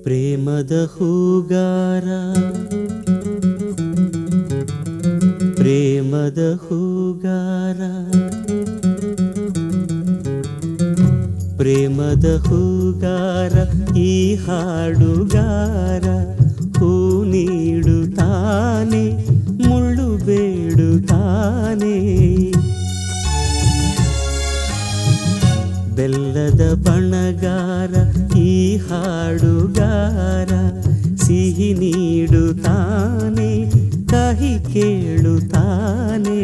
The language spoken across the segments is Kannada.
ಪ್ರೇಮದ ಹೂಗಾರ ಪ್ರೇಮದ ಹೂಗಾರ ಪ್ರೇಮದ ಹೂಗಾರ ಈ ಹಾಡುಗಾರ ಹೂ ನೀಡುತ್ತಾನೆ ಮುಳ್ಳು ಬೇಡುತ್ತಾನೆ ಬೆಲ್ಲದ ಬಣಗಾರ ಈ ಹಾಡುಗಾರ ಸಿಹಿ ನೀಡುತ್ತಾನೆ ಕಹಿ ಕೇಳುತ್ತಾನೆ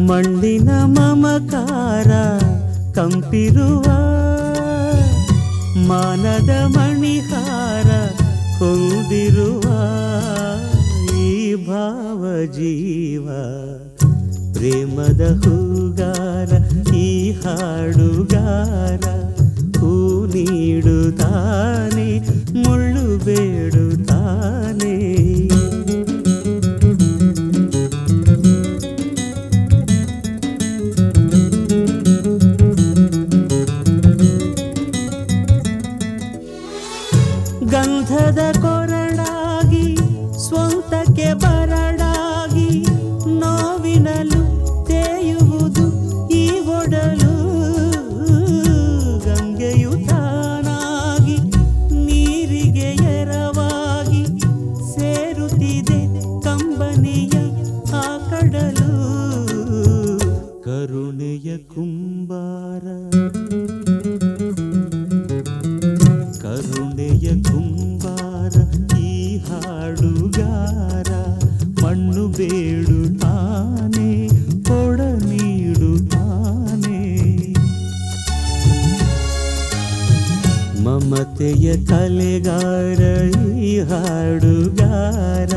ಮಣ್ಣಿನ ಮಮಕಾರ ಕಂಪಿರುವ ಮಾನದ ಮಣಿಹಾರ ಹೊಂದಿರುವ ಈ ಭಾವ ಜೀವ ಪ್ರೇಮದ ಹೂಗಾರ ಈ ಹಾಡುಗಾರ ಹೂ ನೀಡುತ್ತಾನೆ ಮುಳ್ಳು ಬೇಡುತ್ತಾನೆ ಗಂಧದ ಕೊರಡಾಗಿ ಸ್ವಂತಕ್ಕೆ ಬರಡಾಗಿ ನೋವಿನಲು ತೇಯುವುದು ಈ ಒಡಲು ಗಂಗೆಯು ತಾನಾಗಿ ನೀರಿಗೆ ಎರವಾಗಿ ಸೇರುತ್ತಿದೆ ಕಂಬನಿಯ ಆ ಕಡಲು ಕರುಣೆಯ ಕುಂಬಾರ ಕರುಣೆಯ ಕುಂಬಾರ ಈ ಹಾಡುಗಾರ ಮಣ್ಣು ಬೇಡುತ್ತಾನೆ ಕೊಡ ನೀಡುತ್ತಾನೆ ಮಮತೆಯ ಕಲೆಗಾರ ಈ ಹಾಡುಗಾರ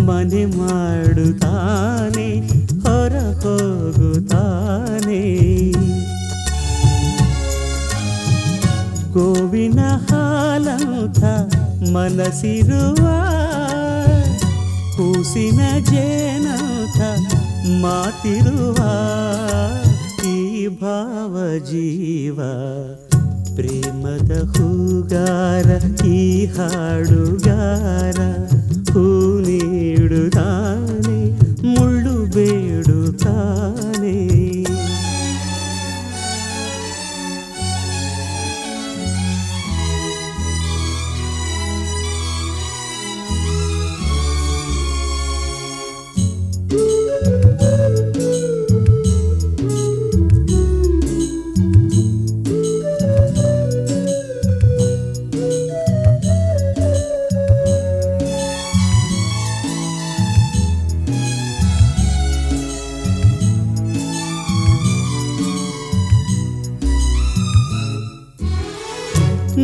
ಮನೆ ಮಾಡುತ್ತಾನೆ ಹೊರ ಹೋಗುತ್ತಾನೆ ಗೋವಿನ ಹಾಲಂಥ ಮನಸ್ಸಿರುವ ಕೂಸಿನ ಜೇನಂಥ ಮಾತಿರುವ ಈ ಭಾವ ಜೀವ ಪ್ರೇಮದ ಹೂಗಾರ ಈ ಹಾಡುಗಾರ ಹೂ ನೀಡುತ್ತಾನೆ ಮುಳ್ಳು ಬೇಡುತ್ತಾನೆ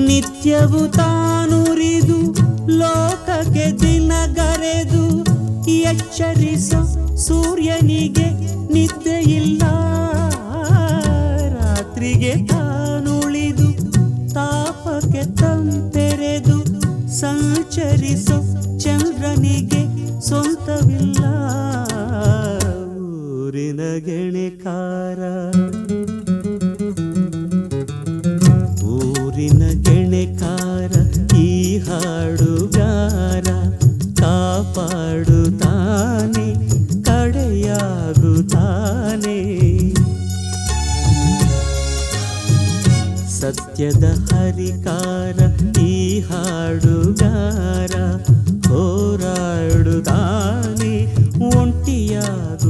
ನಿತ್ಯವು ತಾನುರಿದು ಲೋಕಕ್ಕೆ ದಿನಗರೆದು ಎಚ್ಚರಿಸೋ ಸೂರ್ಯನಿಗೆ ನಿದ್ದೆಯಿಲ್ಲ ರಾತ್ರಿಗೆ ತಾನುಳಿದು ತಾಪಕ್ಕೆ ತಂತೆರೆದು ಸಂಚರಿಸೋ ಚಂದ್ರನಿಗೆ ಸ್ವಂತವಿಲ್ಲ ಊರಿನ ಗೆಣೆಕಾರ ಊರಿನ ಗೆಣೆಕಾರ ಈ ಹಾಡುಗಾರ ಕಾಪಾಡುತ್ತಾನೆ ಕಡೆಯಾಗುತ್ತಾನೆ ಸತ್ಯದ ಹರಿಕಾರ ಈ ಹಾಡುಗಾರ ಹೋರಾಡುತ್ತಾನೆ ಒಂಟಿಯಾಗುತ್ತಾನೆ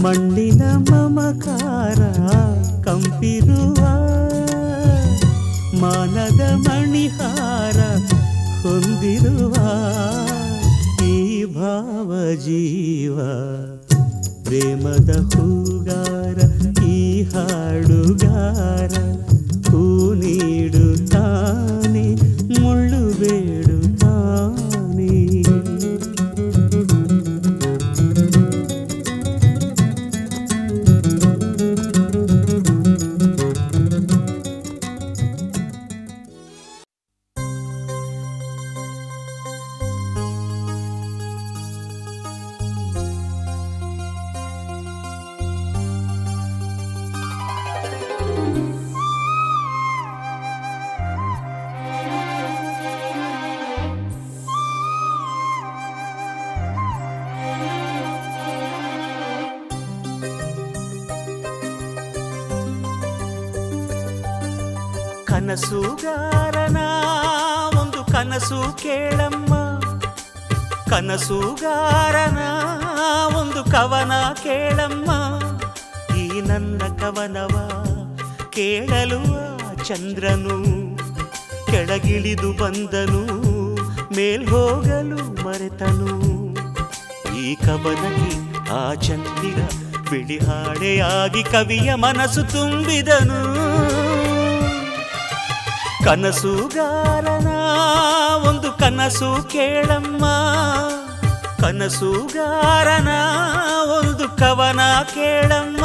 ಮಣ್ಣಿನ ಮಮಕಾರ ಕಂಪಿರುವ ಮಾನದ ಮಣಿಹಾರ ಹೊಂದಿರುವ ಈ ಭಾವ ಜೀವ ಪ್ರೇಮದ ಹೂಗಾರ ಈ ಹಾಡುಗಾರ ಹೂ ನೀಡುತ್ತಾನೆ ಮುಳ್ಳು ಬೇಡುತ್ತಾನೆ ಕನಸುಗಾರನ ಒಂದು ಕನಸು ಕೇಳಮ್ಮ, ಕನಸುಗಾರನ ಒಂದು ಕವನ ಕೇಳಮ್ಮ. ಈ ನನ್ನ ಕವನವ ಕೇಳಲು ಚಂದ್ರನು ಕೆಳಗಿಳಿದು ಬಂದನು, ಮೇಲ್ಹೋಗಲು ಮರೆತನು. ಈ ಕವನಕ್ಕೆ ಆ ಚಂದಿರ ಬಿಳಿ ಹಾಡೆಯಾಗಿ ಕವಿಯ ಮನಸ್ಸು ತುಂಬಿದನು. ಕನಸುಗಾರನ ಒಂದು ಕನಸು ಕೇಳಮ್ಮ, ಕನಸುಗಾರನ ಒಂದು ಕವನ ಕೇಳಮ್ಮ.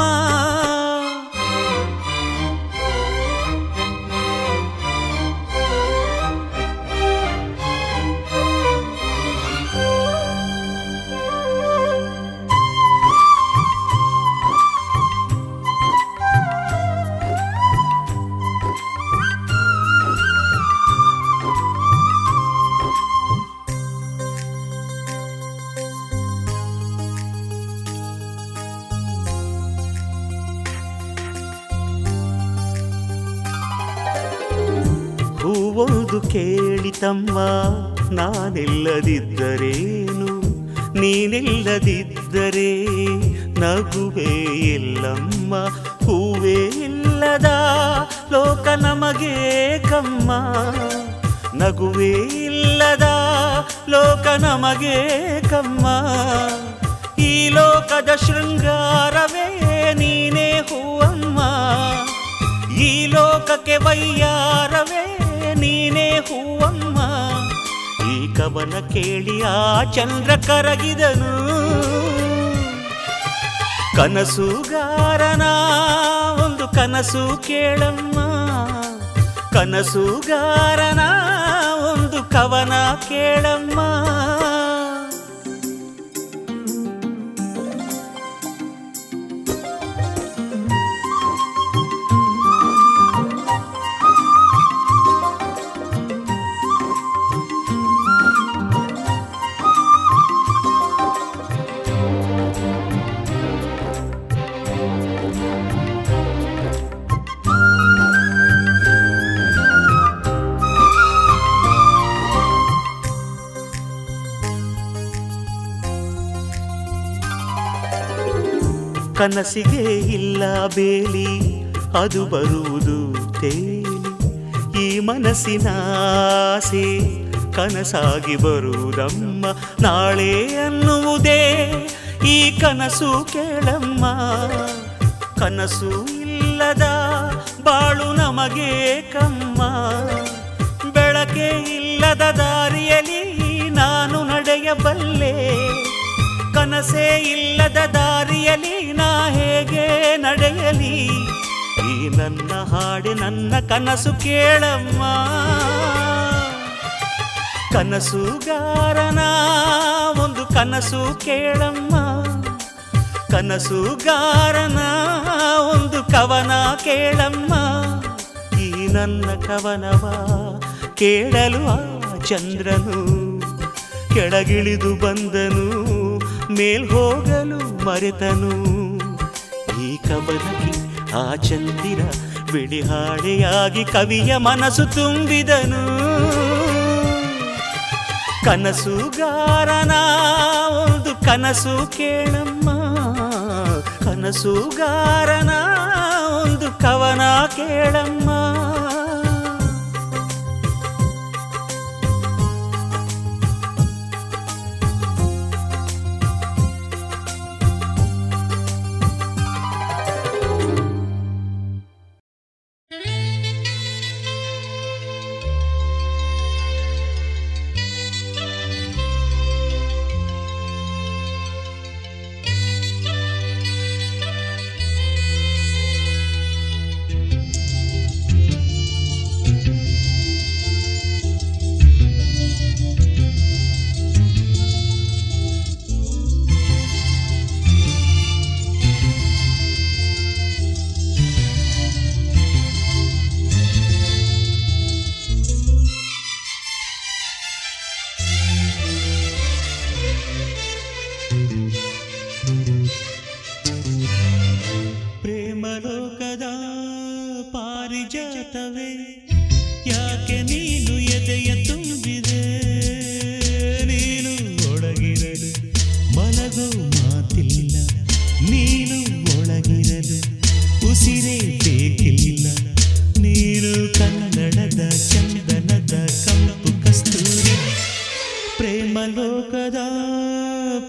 ಹೂವೊಂದು ಕೇಳಿತಮ್ಮ, ನಾನಿಲ್ಲದಿದ್ದರೇನು, ನೀನಿಲ್ಲದಿದ್ದರೆ ನಗುವೇ ಇಲ್ಲಮ್ಮ. ಹೂವೇ ಇಲ್ಲದ ಲೋಕ ನಮಗೆ ಕಮ್ಮ, ನಗುವೇ ಇಲ್ಲದ ಲೋಕ ನಮಗೆ ಕಮ್ಮ. ಈ ಲೋಕದ ಶೃಂಗಾರವೇ ನೀನೇ ಹೂವಮ್ಮ, ಈ ಲೋಕಕ್ಕೆ ವೈಯಾರವೇ ನೀನೇ ಹೂವಮ್ಮ. ಈ ಕವನ ಕೇಳಿ ಆ ಚಂದ್ರ ಕರಗಿದನು. ಕನಸುಗಾರನ ಒಂದು ಕನಸು ಕೇಳಮ್ಮ, ಕನಸುಗಾರನ ಒಂದು ಕವನ ಕೇಳಮ್ಮ. ಕನಸಿಗೆ ಇಲ್ಲ ಬೇಲಿ, ಅದು ಬರುವುದು ತೇಲಿ. ಈ ಮನಸ್ಸಿನ ಆಸೆ ಕನಸಾಗಿ ಬರುವುದಮ್ಮ. ನಾಳೆ ಅನ್ನುವುದೇ ಈ ಕನಸು ಕೇಳಮ್ಮ. ಕನಸು ಇಲ್ಲದ ಬಾಳು ನಮಗೆ ಕಮ್ಮ. ಬೆಳಕೆ ಇಲ್ಲದ ದಾರಿಯಲ್ಲಿ ನಾನು ನಡೆಯಬಲ್ಲೆ, ಕನಸೇ ಇಲ್ಲದ ದಾರಿಯಲ್ಲಿ ನಾ ಹೇಗೆ ನಡೆಯಲಿ. ಈ ನನ್ನ ಹಾಡೆ ನನ್ನ ಕನಸು ಕೇಳಮ್ಮ. ಕನಸುಗಾರನ ಒಂದು ಕನಸು ಕೇಳಮ್ಮ, ಕನಸುಗಾರನ ಒಂದು ಕವನ ಕೇಳಮ್ಮ. ಈ ನನ್ನ ಕವನವ ಕೇಳಲು ಆ ಚಂದ್ರನು ಕೆಳಗಿಳಿದು ಬಂದನು, ಮೇಲ್ಹೋಗಲು ಮರೆತನು. ಈ ಕವನಕ್ಕೆ ಆ ಚಂದಿರ ಬಿಳಿ ಹಾಡೆಯಾಗಿ ಕವಿಯ ಮನಸ್ಸು ತುಂಬಿದನು. ಕನಸುಗಾರನ ಒಂದು ಕನಸು ಕೇಳಮ್ಮ, ಕನಸುಗಾರನ ಒಂದು ಕವನ ಕೇಳಮ್ಮ.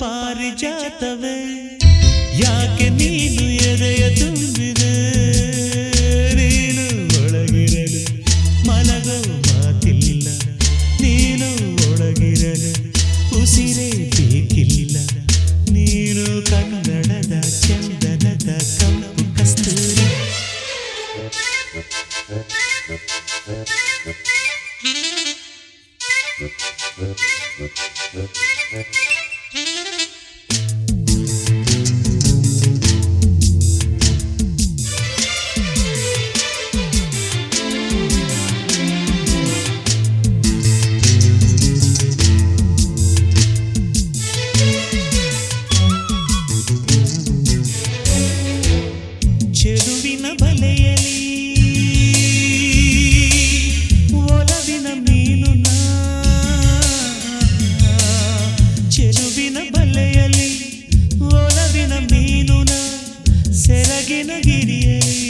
ಪಾರಿಜಾತವೇ ಯಾಕೆ ನೀನು ಎದೆಯ ತುಂಬಿದೆ ನೀನು ಒಳಗಿರಲು ಮಲಗೋ ಮಾತಿಲ್ಲ ನೀನು ಒಳಗಿರಲು ಉಸಿರೇ ಬೇಕಿಲ್ಲ ನೀನು ಕನ್ನಡದ ಚಂದನದ ಕಂಪು ಕಸ್ತೂರಿ ಚೆಲುವಿನ ಬಲೆಯಲಿ ಒಲವಿನ ಮೀನು ಚೆಲುವಿನ ಬಲೆಯಲಿ ಒಲವಿನ ಮೀನು ಸೆರಗಿನ ಗಿರಿಯಲಿ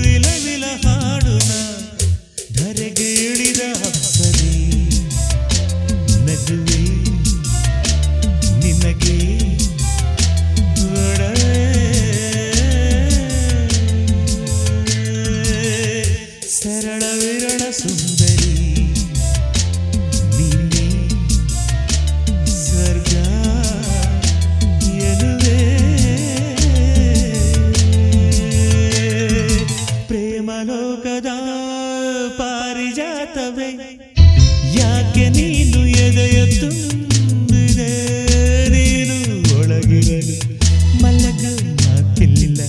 ವಿಲವಿಲ ಹಾಡುನ ಧರೆಗೆ ಇಳಿದ ಅಪ್ಸರಿ ನಗುವೆ ನಿನಗೆ ಸರಳ ವಿರಳ ಸುಂದರಿ ನೀನೆ ಸ್ವರ್ಗ ಎನ್ನುವೆ ಪ್ರೇಮಲೋಕದ ಪಾರಿಜಾತವೇ ಯಾಕೆ ನೀನು ಎದೆಯ ತುಂಬಿದೆ ನೀನು ಒಳಗಿರಲು ಮಲಗ ಮಾತಿಲ್ಲ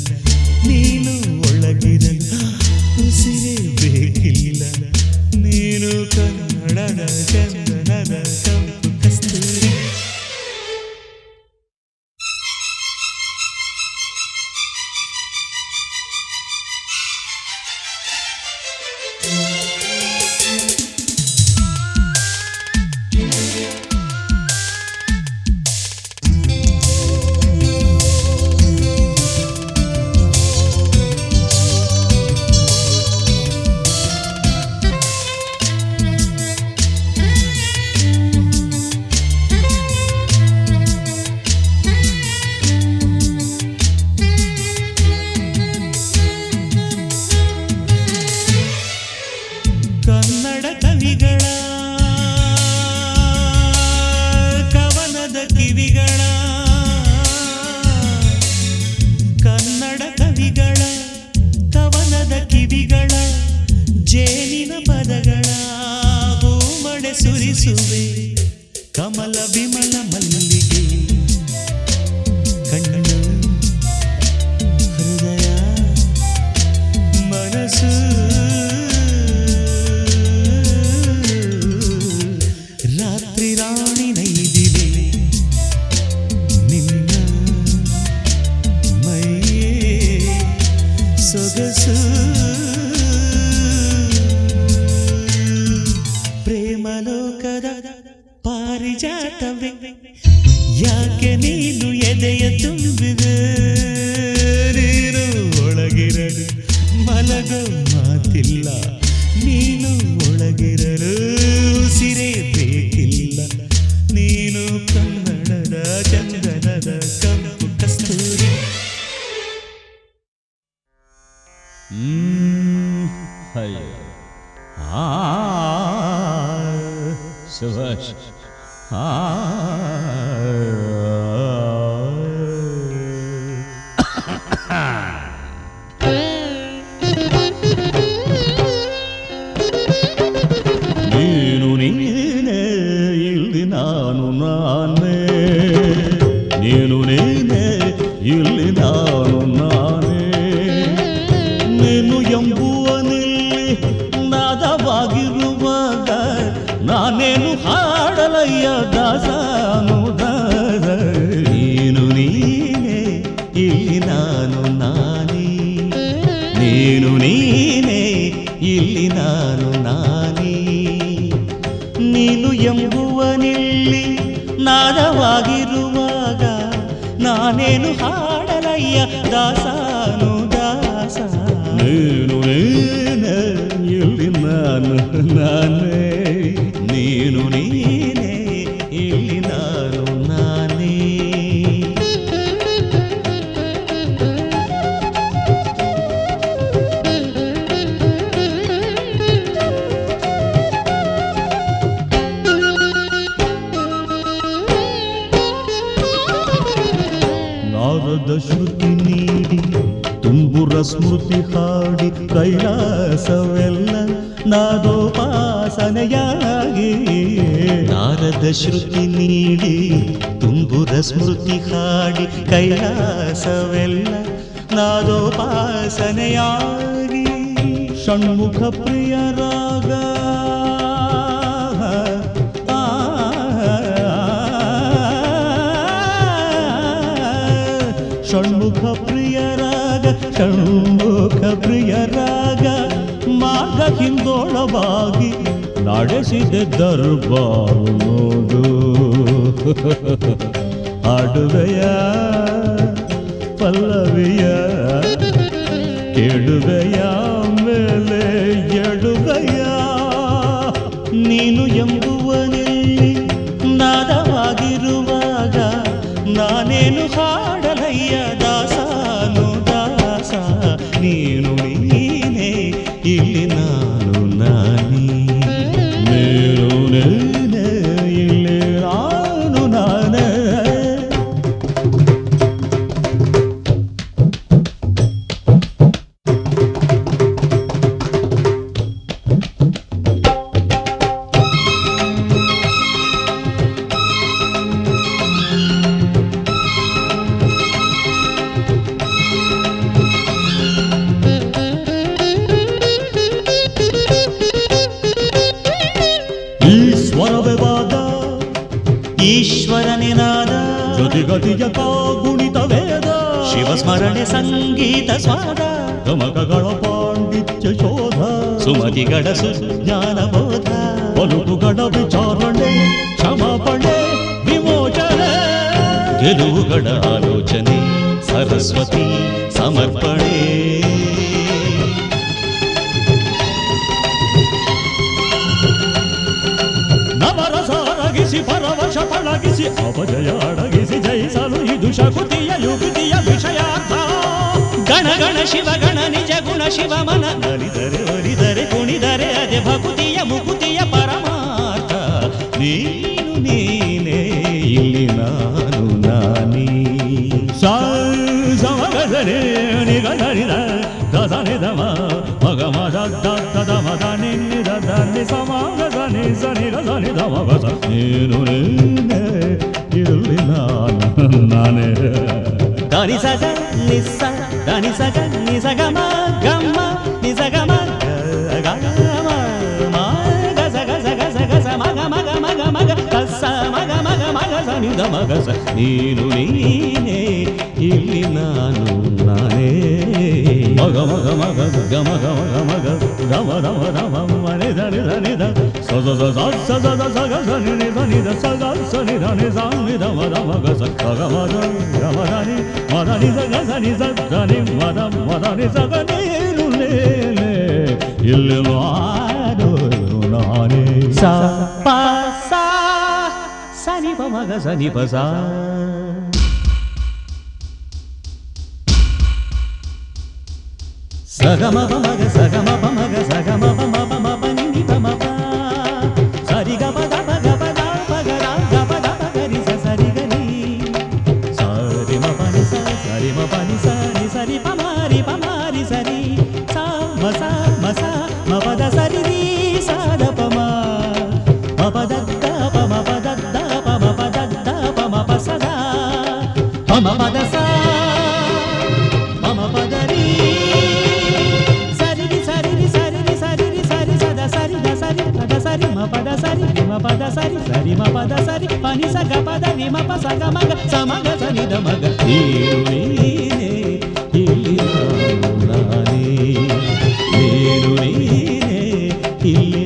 ನೀನು ಒಳಗಿರಲು ಉಸಿರೇ ಬೇಕಿಲ್ಲ ನೀನು ಕನ್ನಡದ ಚಂದನದ ಕಂಪು ಕಸ್ತೂರಿ ಕನ್ನಡ ಕವಿಗಳ ಕವನದ ಕಿವಿಗಳ ಕನ್ನಡ ಕವಿಗಳ ಕವನದ ಕಿವಿಗಳ ಜೇನಿನ ಪದಗಳ ಹೂಮಳೆ ಸುರಿಸುವೆ ಕಮಲ ವಿಮಲ ಮಲ್ಲಿಗೆ ಕಣ್ಣು ಹೃದಯ ಮನಸ್ಸು ರಾತ್ರಿ ರಾಣಿ ನೈದಿವೆ ನಿನ್ನ ಮೈಯೇ ಸೊಗಸು ಪ್ರೇಮಲೋಕದ ಪಾರಿಜಾತವೇ ಯಾಕೆ ನೀನು ಎದೆಯ ತುಂಬಿದೆ ನೀನು ಒಳಗಿರಲು ಮಲಗೋ ಮಾತಿಲ್ಲ ನೀನು ಒಳಗಿರಲು ಉಸಿರೇ ಬೇಕಿಲ್ಲ ನೀನು ಕನ್ನಡದ ಚಂದನದ ಕಂಪು ಕಸ್ತೂರಿ ಸುಭಾಷ್ ನೀನು ನೀನೇ ಇಲ್ಲಿ ನಾನು ನಾನೇ ನೀನು ನೀನೇ ಇಲ್ಲಿ ನಾನು ನಾನೇ ನೀನು ಎಂಬುವನಲ್ಲಿ ನಾದವಾಗಿರುವಾಗ ನಾನೇನು ಹಾಡಲಯ್ಯ ದಾಸನು ದಾಸ ನೀನು ನೀನೇ ಇಲ್ಲಿ ನಾನು ನಾನೇ ನೀನು ನೀನೇ ಇಲ್ಲಿ ನಾನು ನಾನೇ ನೀನು ಎಂಬುವನಿಲ್ಲಿ ನಾದವಾಗಿರುವಾಗ ನಾನೇನು ಹಾಡಲಯ್ಯ ದಾಸನು ದಾಸ ನೀನು ನೀನೇ ಇಲ್ಲಿ ನಾನು ನಾನೇ ನೀನು ನೀನೇ ಇಲ್ಲಿ ನಾನು ನಾನೇ ನಾರದ ಶ್ರುತಿ ನೀಡಿ ತುಂಬುರ ಸ್ಮೃತಿ ಹಾಡಿ ಕೈಲಾಸವೆಲ್ಲ ನಾದೋಪಾಸನೆಯಾಗಿ ನಾರದ ಶ್ರುತಿ ನೀಡಿ ತುಂಬುರ ಸ್ಮೃತಿ ಹಾಡಿ ಕೈಲಾಸವೆಲ್ಲ ನಾದೋಪಾಸನೆಯಾಗಿ ಷಣ್ಮುಖ ಪ್ರಿಯ ರಾಗ ಷಣ್ಮುಖ ಪ್ರಿಯ ರಾಗ ಷಣ್ಮುಖ ಪ್ರಿಯ ರಾಗ ಮಾರ್ಗ ಹಿಂದೋಳವಾಗಿ ನಡೆಸಿದೆ ದರ್ಬಾರು ನೋಡು ಹಾಡುವೆಯ ಪಲ್ಲವಿಯ ಕೆಡುವೆಯ ಮೇಲೆ ಎಡುವೆಯ ನೀನು ಎಂಬುವನಲ್ಲಿ ನಾದವಾಗಿರುವಾಗ ನಾನೇನು ಹಾಡಲಯ್ಯ ದಾಸನು ದಾಸ ನೀನು ನೀನೇ ಇಲ್ಲಿ ನಾನು ನಾನೇ ನೀನು ನೀನೇ ಇಲ್ಲಿ ನಾನು ನಾನೇ ಈಶ್ವರನೇ ನಾದ ಗತಿಗತಿಯ ಗುಣಿತ ವೇದ ಶಿವಸ್ಮರಣೆ ಸಂಗೀತ ಸ್ವಾದ ಗಮಕಗಳ ಪಾಂಡಿತ್ಯ ಶೋಧ ಸುಮತಿಗಳ ಸುಜ್ಞಾನ ಬೋಧ ಬಲುಕುಗಳ ವಿಚಾರಣೆ ಕ್ಷಮಾಪಣೆ ವಿಮೋಚನೆ ಗೆಲುವುಗಳ ಆಲೋಚನೆ ಸರಸ್ವತಿ ಸಮರ್ಪಣೆ ನವರಸಾರಗಿಸಿ ಪರವಶ ಪಳಗಿಸಿ ಅಪಜಯ ಅಡಗಿಸಿ ಜಯಿಸಲು ಇದು ಶಕುತಿಯ ಯುಕ್ತಿಯ ವಿಷಯಾರ್ಥ ಗಣ ಗಣ ಶಿವ ಗಣ ನಿಜ ಗುಣ ಶಿವ ಮನ ನಲಿದರೆ ಒಲಿದರೆ ಕುಣಿದರೆ ಅದೇ ಭಕುತಿಯ ಮುಕುತಿಯ ಪರಮಾರ್ಥ ನೀನು ನೀನೇ ಇಲ್ಲಿ ನಾನು ನಾನೇ ಸಮಗದರೆ ನಿಗದರಿದ ದಸನೆ ದಮ ಮಗ ಮದ ದದ ಮದ ನಿನ್ನಿದ ದಲ್ಲಿ ಸಮಾಗದ ನಿಸನಿದ ಸನಿದ ಮಗಸ ನೀನು ನೀನೇ ಇಲ್ಲಿ ನಾನು ನಾನೇ ದಾನಿ ಸಗ ನಿಸ್ಸ ದಾನಿ ಸಗ ನಿಸಗಮ ಗಮ್ಮ ನಿಸಗಮ ಗಮ ಗಸ ಗಸ ಗಸ ಗಸ ಮಗ ಮಗ ಮಗ ಮಗ ಕಸ ಮಗ ಮಗ ಮಗ ಸನಿದ ಮಗಸ ನೀನು ನೀನೇ ಇಲ್ಲಿ ನಾನು ನಾನೇ ಮಗ ಮಗ ಮಗ ಗಮ ಗಮ ಗಮ ಗಮ ರಮ ರಮ ಮನೆ ಧನಿ ಧನಿ ಧ ಸದ ಸದ ಸದ ಸಗ ಸನಿ ಧನಿ ಧ ಸಗ ಸನಿ ಧನಿ ಸಾನಿ ಧ ಮದ ಮಗ ಸಗ ಮದ ಗಮ ಧನಿ ಮದನಿ ಸಗ ಸನಿ ಸನಿ ಮದ ಮದನಿ ಸಗ ನೀನು ಲೇಲೆ ಇಲ್ಲಿ ನಾನು ನಾನೇ ಸ ಪ ಸ ಸನಿ ಪ ಮಗ ಸನಿ ಪ ಸ ಸಗಮ ಪಮಗ ಸಗಮ ಪಮಗ ಸಗಮ ಪಮ ಪಮ ಪನಿ ಪಮ ಪ ಸರಿ ಗ ಪದ ಪಗ ಪದ ಪಗ ರ ಗ ಪದ ಪಗರಿ ಸ ಸರಿ ಗರಿ ಸರಿ ಮ ಪನಿ ಸ ಸರಿ ಮ ಪನಿ ಸ ನಿ ಸರಿ ಪಮಾರಿ ಪಮಾರಿ ಸರಿ ಸ ಮ ಮ ಪದ ಸರಿ ರಿ ಸ ದ ಪಮ ಮ ಪದ ದ ಪಮ ಪದ ದ ಪಮ ಪದ ದ ಪಮ ಪ ಸ ದ ಪಮ ಪದ ಸ ಪಮ ಪದ ರಿ ಪದ ಸರಿ ಮ ಪದ ಸರಿ ಸರಿ ಮ ಪದ ಸರಿ ಪನಿ ಸಗ ಪದ ರಿ ಮ ಪ ಸಗ ಮಗ ಸಮಗ ಸನಿ ದ ಮಗ ನೀನು ನೀನೇ ಇಲ್ಲಿ ನಾನೇ ನೀನು ನೀನೇ ಇಲ್ಲಿ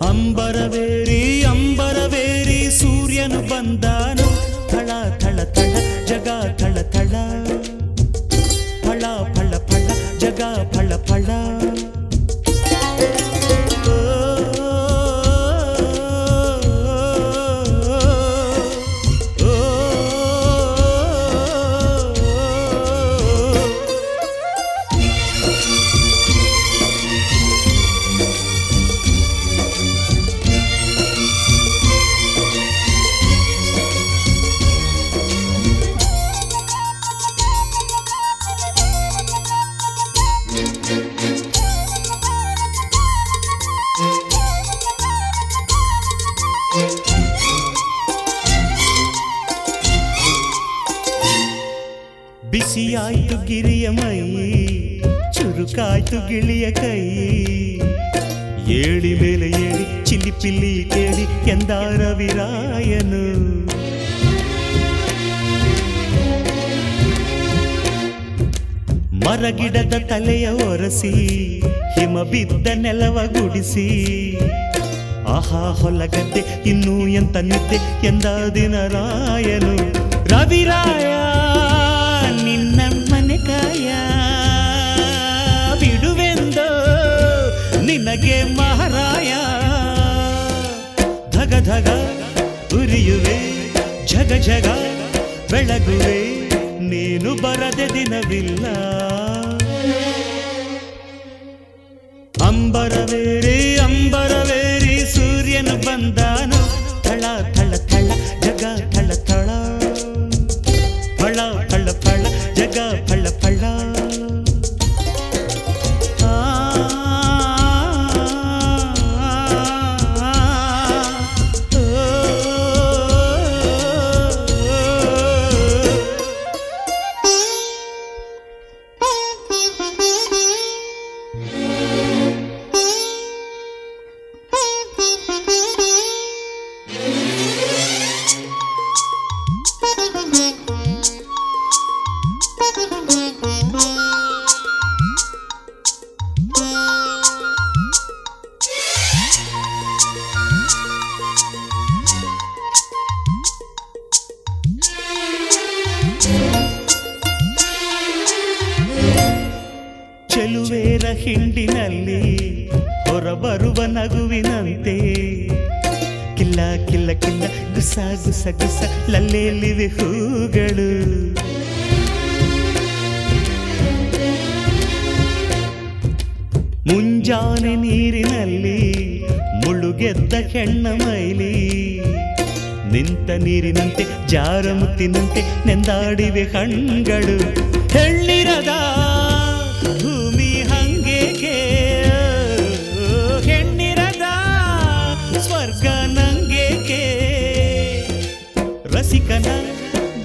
ಅಂಬರವೇರಿ ಅಂಬರವೇರಿ ಸೂರ್ಯನು ಬಂದಾನು ಥಳ ಥಳ ಥಳ ಜಗ ಥಳ ಥಳ ಫಳ ಫಳ ಫಳ ಜಗ ಫಳ ಫಳ ಬಿಸಿಯಾಯ್ತು ಗಿರಿಯ ಮೈ ಚುರುಕಾಯ್ತು ಗಿಳಿಯ ಕೈ ಏಳಿ ಮೇಲೆ ಏಳಿ ಚಿಲಿಪಿಲ್ಲಿ ಕೇಳಿ ಎಂದಾರ ವಿರಾಯನು ಮರಗಿಡದ ತಲೆಯ ಒರಸಿ ಹಿಮ ಬಿದ್ದ ನೆಲವ ಗುಡಿಸಿ ಆಹಾ ಹೊಲಗದ್ದೆ ಇನ್ನೂ ಎಂತ ನಿದ್ದೆ ಎಂದ ದಿನ ರಾಯನು ರವಿರಾಯ ನಿನ್ನ ಮನೆ ಕಾಯ ಬಿಡುವೆಂದೋ ನಿನಗೆ ಮಹಾರಾಯ ಧಗ ಧಗ ಉರಿಯುವೆ ಜಗ ಜಗ ಬೆಳಗುವೆ ನೀನು ಬರದೆ ದಿನವಿಲ್ಲ ಅಂಬರವೇರಿ ಅಂಬರವೇರಿ ಸೂರ್ಯನು ಬಂದಾನು ಥಳ ಥಳ ಥಳ ಜಗ ಥಳ ಥಳ ಫಳ ಫಳ ಫಳ ಜಗ ಫಳ ಫಳ ಚೆಲುವೇರ ಹಿಂಡಿನಲ್ಲಿ ಹೊರಬರುವ ನಗುವಿನಂತೆ ಕಿಲ್ಲ ಕಿಲ್ಲ ಕಿಲ್ಲ ಗುಸ ಗುಸ ಗುಸ ಲಲ್ಲೆಯಲ್ಲಿವೆ ಹೂಗಳು ಮುಂಜಾನೆ ನೀರಿನಲ್ಲಿ ಮುಳುಗೆದ್ದ ಹೆಣ್ಣ ಮೈಲಿ ನಿಂತ ನೀರಿನಂತೆ ಜಾರ ಮುತ್ತಿನಂತೆ ನೆಂದಾಡಿವೆ ಕಣ್ಗಳು ಹೆಣ್ಣಿರದ ಭೂಮಿ ಹಂಗೇಕೆ ಹೆಣ್ಣಿರದ ಸ್ವರ್ಗ ನಂಗೇಕೆ ರಸಿಕನ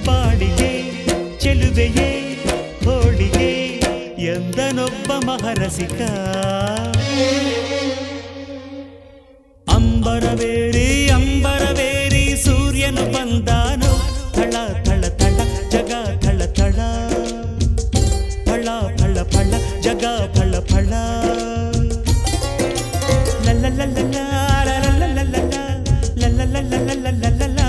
ಬಾಡಿಗೆ ಚೆಲುವೆಯೇ ಹೋಳಿಗೆ ಎಂದನೊಬ್ಬ ಮಹರಸಿಕ ಅಂಬರವೇರಿ ಅಂಬರವೇರಿ ಸೂರ್ಯನು ಬಂದಾನು ಥಳ ಥಳ ಥಳ ಜಗ ಥಳ ಥಳ ಫಳ ಫಳ ಫಳ ಜಗ ಫಳ ಫಳ ಲಲ್ಲ ಲಲ್ಲ ಲಲ್ಲ ಲಲ್ಲ ಲಲ್ಲ ಲಲ್ಲ ಲಲ್ಲ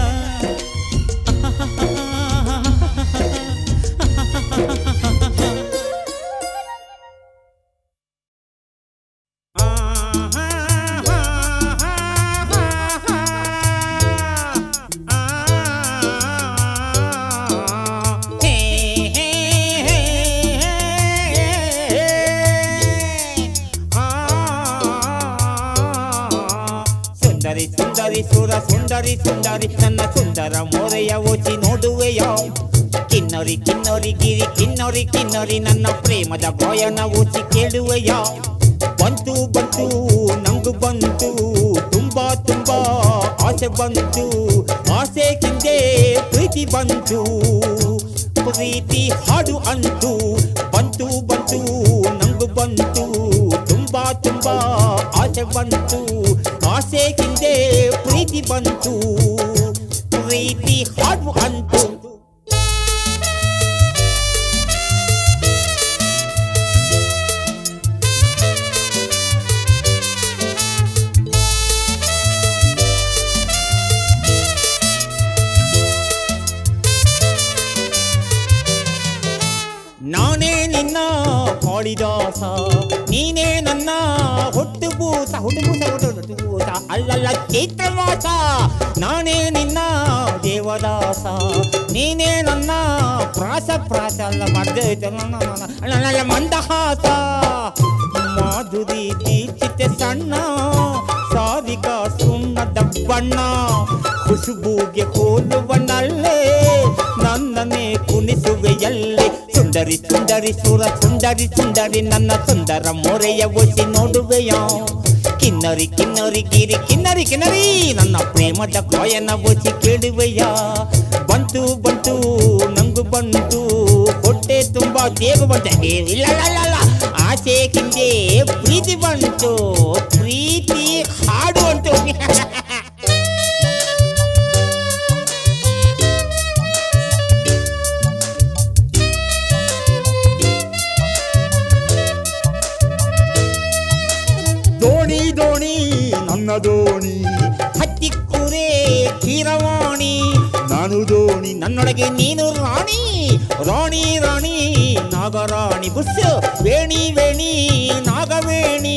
ಸುರ ಸುಂದರಿ ಸುಂದರಿ ನನ್ನ ಸುಂದರ ಮೋರೆಯ ಓಚಿ ನೋಡುವೆಯ ಕಿನ್ನರಿ ಕಿನ್ನರಿ ಗಿರಿ ಕಿನ್ನರಿ ಕಿನ್ನರಿ ನನ್ನ ಪ್ರೇಮದ ಗಾಯನ ಓಚಿ ಕೇಳುವೆಯ ಬಂತು ಬಂತು ನಂಗು ಬಂತು ತುಂಬಾ ತುಂಬಾ ಆಸೆ ಬಂತು ಆಸೆ ಹಿಂದೆ ಪ್ರೀತಿ ಬಂತು ಪ್ರೀತಿ ಹಾಡು ಅಂತು ಬಂತು ಬಂತು ನಂಗು ಬಂತು ತುಂಬಾ ತುಂಬಾ ಆಸೆ ಬಂತು ಆಸೆ ಹಿಂದೆ ಪ್ರೀತಿ ಬಂತು ಪ್ರೀತಿ ಹಾಡು ಅಂತು ಅಲ್ಲಲ್ಲ ಚೈತ್ರವಾಸ ನಾನೇ ನಿನ್ನ ದೇವದಾಸ ನೀನೇ ನನ್ನ ಪ್ರಾಸ ಅಲ್ಲ ಮಾಡ್ದೆ ಮಂದಹಾಸ ಮಾಧುರಿ ದೀಕ್ಷಿತೆ ಸಣ್ಣ ಸಾರಿಕ ಸುಣ್ಣದ ಬಣ್ಣ ಖುಷುಬೂಗೆ ಹೋಲುವನಲ್ಲೇ ನನ್ನನ್ನೇ ಕುಣಿಸುವೆಯಲ್ಲೇ ಸುಂದರಿ ಸುಂದರಿ ಸುರ ಸುಂದರಿ ಸುಂದರಿ ನನ್ನ ಸುಂದರ ಮೊರೆಯ ಒಸಿ ನೋಡುವೆಯ ಕಿನ್ನರಿ ಕಿನ್ನರಿ ಗಿರಿ ಕಿನ್ನರಿ ಕಿನ್ನರಿ ನನ್ನ ಪ್ರೇಮದ ಗಾಯನ ಒಸಿ ಕೇಳುವೆಯ ಬಂತು ಬಂತು ನಂಗು ಬಂತು ಹೊಟ್ಟೆ ತುಂಬಾ ದೇವ ಬಂತ ಇಲ್ಲ ಆಸೆ ಕಿಂದೆ ಪ್ರೀತಿ ಬಂತು ಪ್ರೀತಿ ಹಾಡು ಅಂತು ದೋಣಿ ದೋಣಿ ನನ್ನ ದೋಣಿ ಹತ್ತಿ ಕುರೆ ಕೀರವಾಣಿ ನಾನು ದೋಣಿ ನನ್ನೊಳಗೆ ನೀನು ರಾಣಿ ರಾಣಿ ರಾಣಿ ನಾಗರಾಣಿ ಬುಸ್ಸು ವೇಣಿ ವೇಣಿ ನಾಗವೇಣಿ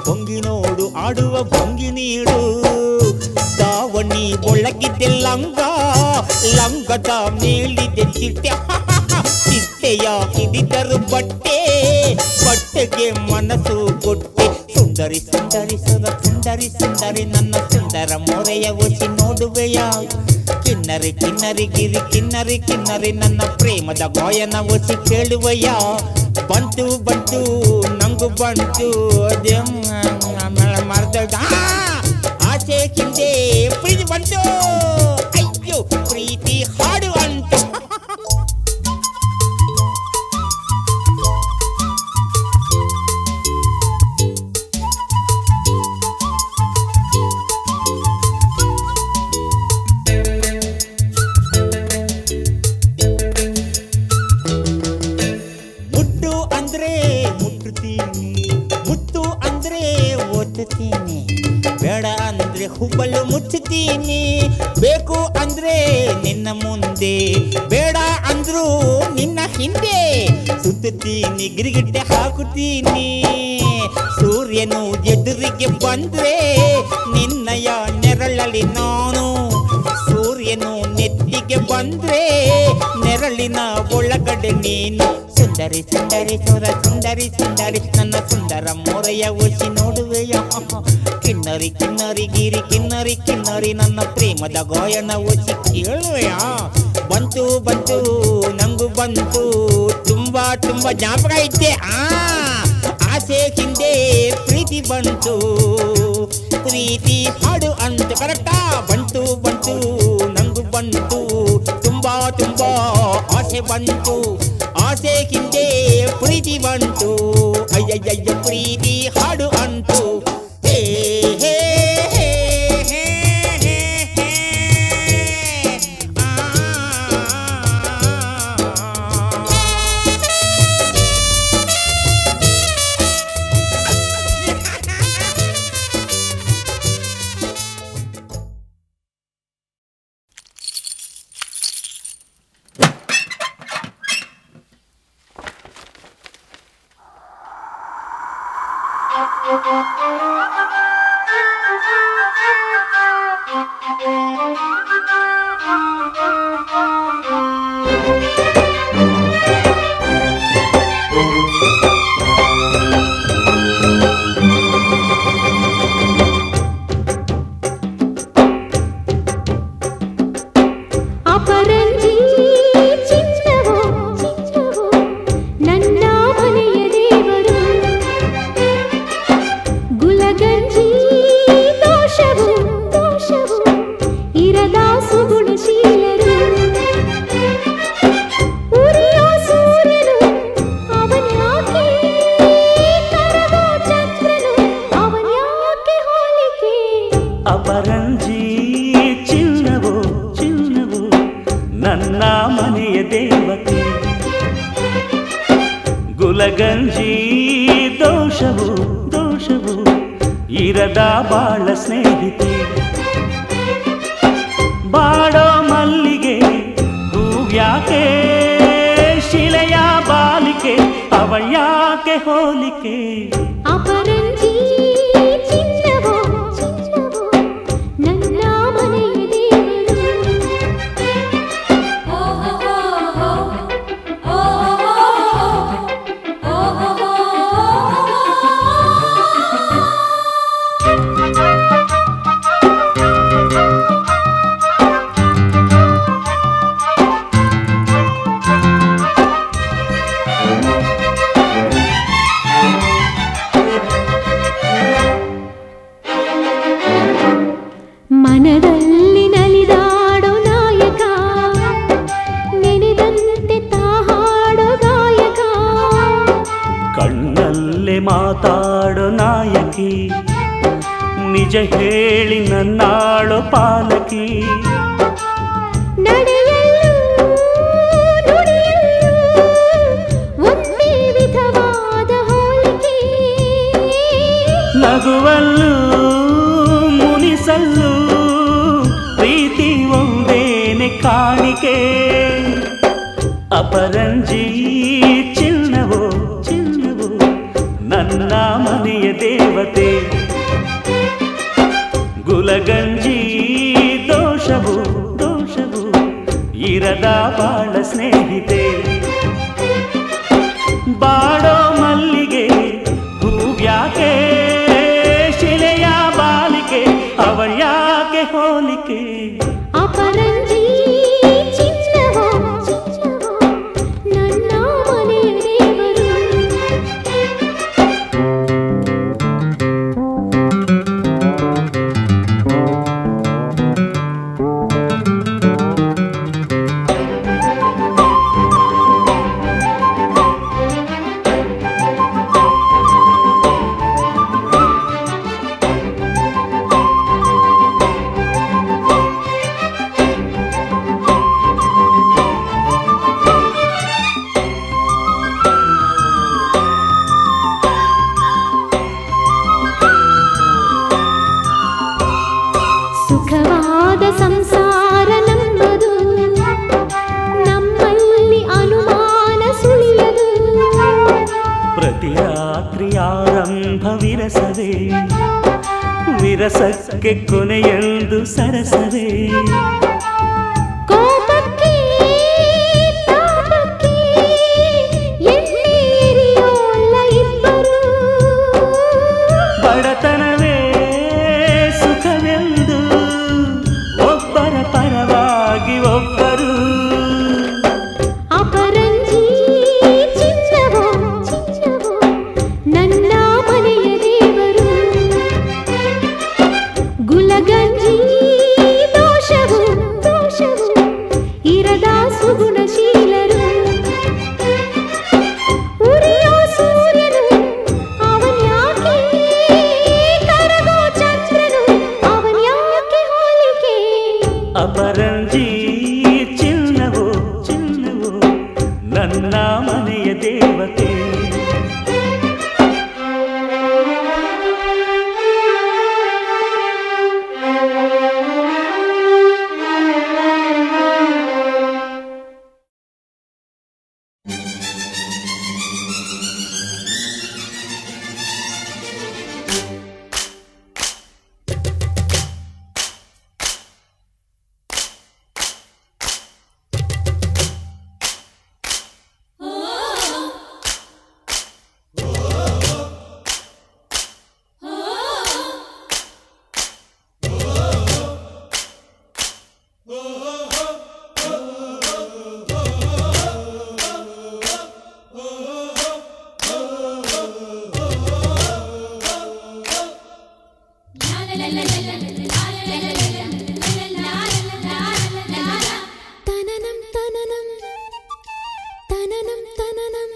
ಭಂಗಿ ನೋಡು ಆಡುವ ಭಂಗಿ ನೀಡು ದಾವಣಿ ಒಳಗಿದ್ದೆ ಲಂಗ ಲಂಗದ ಮೇಲಿದೆ ಚಿಟ್ಟೆ ಚಿಟ್ಟೆಯ ಹಿಡಿದರು ಬಟ್ಟೆ ಬಟ್ಟೆಗೆ ಮನಸ್ಸು ಕೊಟ್ಟೆ ಸುಂದರಿ ಸುಂದರಿ ಸುರ ಸುಂದರಿ ಸುಂದರಿ ನನ್ನ ಸುಂದರ ಮೊರೆಯ ಒಸಿ ನೋಡುವೆಯ ಕಿನ್ನರಿ ಕಿನ್ನರಿ ಗಿರಿ ಕಿನ್ನರಿ ಕಿನ್ನರಿ ನನ್ನ ಪ್ರೇಮದ ಗಾಯನ ಒಸಿ ಕೇಳುವೆಯ ಬಂತು ಬಂತು ನಂಗು ಬಂತು ಮರ್ದ ಆಸೆ ಕಿಂದೆ ಪ್ರೀತಿ ಬಂತು ಅಯ್ಯೋ ಪ್ರೀತಿ ಹಾಡು ಅಂತು ಬೇಡ ಅಂದ್ರೆ ಹುಬ್ಬಲು ಮುಚ್ಚುತ್ತೀನಿ ಬೇಕು ಅಂದ್ರೆ ನಿನ್ನ ಮುಂದೆ ಬೇಡ ಅಂದ್ರು ನಿನ್ನ ಹಿಂದೆ ಸುತ್ತುತ್ತೀನಿ ಗಿರಿಗಿಟ್ಟೆ ಹಾಕುತ್ತೀನಿ ಸೂರ್ಯನು ಎದುರಿಗೆ ಬಂದ್ರೆ ನಿನ್ನಯ ನೆರಳಲ್ಲಿ ನಾನು ಸೂರ್ಯನು ನೆತ್ತಿಗೆ ಬಂದ್ರೆ ನೆರಳಿನ ಒಳಗಡೆ ನೀನು ಸುಂದರಿ ಸುಂದರಿ ಸುರ ಸುಂದರಿ ಸುಂದರಿ ನನ್ನ ಸುಂದರ ಮೊರೆಯ ಒಸಿ ನೋಡುವೆಯ ಕಿನ್ನರಿ ಕಿನ್ನರಿ ಗಿರಿ ಕಿನ್ನರಿ ಕಿನ್ನರಿ ನನ್ನ ಪ್ರೇಮದ ಗಾಯನ ಒಸಿ ಕೇಳುವೆಯ ಬಂತು ಬಂತು ನಂಗು ಬಂತು ತುಂಬಾ ತುಂಬಾ ಜ್ಞಾಪಕ ಇದ್ದೆ ಆಸೆ ಹಿಂದೆ ಪ್ರೀತಿ ಬಂತು ಪ್ರೀತಿ ಹಾಡು ಅಂತ ಕರೆಕ್ಟಾ ಬಂತು ಬಂತು ನಂಗು ಬಂತು ತುಂಬಾ ತುಂಬಾ ಆಸೆ ಬಂತು ಆಸೆ ಹಿಂದೆ ಪ್ರೀತಿ ಬಂತು ಅಯ್ಯಯ್ಯ ಪ್ರೀತಿ ಹಾಡು ಅಂತು ಹೇ ಹೇ ಗುಲಗಂಜಿ ದೋಷವು ದೋಷವು ಇರದ ಬಾಳ ಸ್ನೇಹಿತೆ ಬಾಡೋ ಮಲ್ಲಿಗೆ ಹೂವ್ಯಾಕೆ ಶಿಲೆಯ ಬಾಲಿಕೆ ಅವಳ್ಯಾಕೆ ಹೋಲಿಕೆ ಅಪರಂಜಿ ಚಿನ್ನ ನಿಜ ಹೇಳಿ ನನ್ನಾಳೋ ಪಾಲಕಿ ನಡೆಯಲು ನುಡಿಯಲು ಒಂದೇ ವಿಧವಾದ ಹೋಲಿಕೆ ನಗುವಲ್ಲೂ ಮುನಿಸಲ್ಲೂ ಪ್ರೀತಿ ಒಂದೇನೆ ಕಾಣಿಕೆ ಅಪರಂಜಿ ಚಿನ್ನವೋ ಚಿನ್ನವೋ ನನ್ನ ಮನೆಯ ದೇವತೆ ಗುಲಗಂಜಿ ದೋಷವು ದೋಷವು ಇರದ ಬಾಳ ಸ್ನೇಹಿತೆ ಬಾಡೋ ಮಲ್ಲಿಗೆ ಹೂವ್ಯಾಕೆ ಶಿಲೆಯ ಬಾಲಿಕೆ ಅವಳ್ಯಾಕೆ ಹೋಲಿಕೆ ಅಪರಂಜಿ ಚಿನ್ನವೋ ಚಿನ್ನವೋ ನನ್ನ ಮನೆಯ ದೇವರು ಸುಖವಾದ ಸಂಸಾರ ನಮ್ಮದು ನಮ್ಮಲ್ಲಿ ಅನುಮಾನ ಸುಳಿಯದು ಪ್ರತಿ ರಾತ್ರಿ ಆರಂಭ ವಿರಸವೇ ವಿರಸಕ್ಕೆ ಕೊನೆಯೆಂದು ಸರಸವೇ ಕೋಪಕ್ಕೆ ತಾಪಕ್ಕೆ ಎಣ್ಣೀರಿಯೋಲ್ಲ ಇಬ್ಬರು ಬಡತನವೇ ಸುಖವೆಂದು ಒಬ್ಬರ ಪರವಾಗಿ ಒಬ್ಬರು ಅಪರಂಜಿ ಚಿನ್ನವೋ ಚಿನ್ನವೋ ನನ್ನ ಮನೆಯ ದೇವರು ಗುಲಗಂಜಿ ದೋಷವು ದೋಷವು ಇರದ ಸುಗುಣಶೀಲರು ಉರಿಯೋ ಸೂರ್ಯನು ಅವನ್ಯಾಕೆ ಕರಗೋ ಚಂದ್ರನು ಅವನ್ಯಾಕೆ ಹೋಲಿಕೆ ಅಪರಂಜಿ ಚಿನ್ನವೋ ಚಿನ್ನವೋ ನನ್ನ ಮನೆಯ ದೇವತೆ ತನನಂ ತನನಂ ತನನಂ ತನನಂ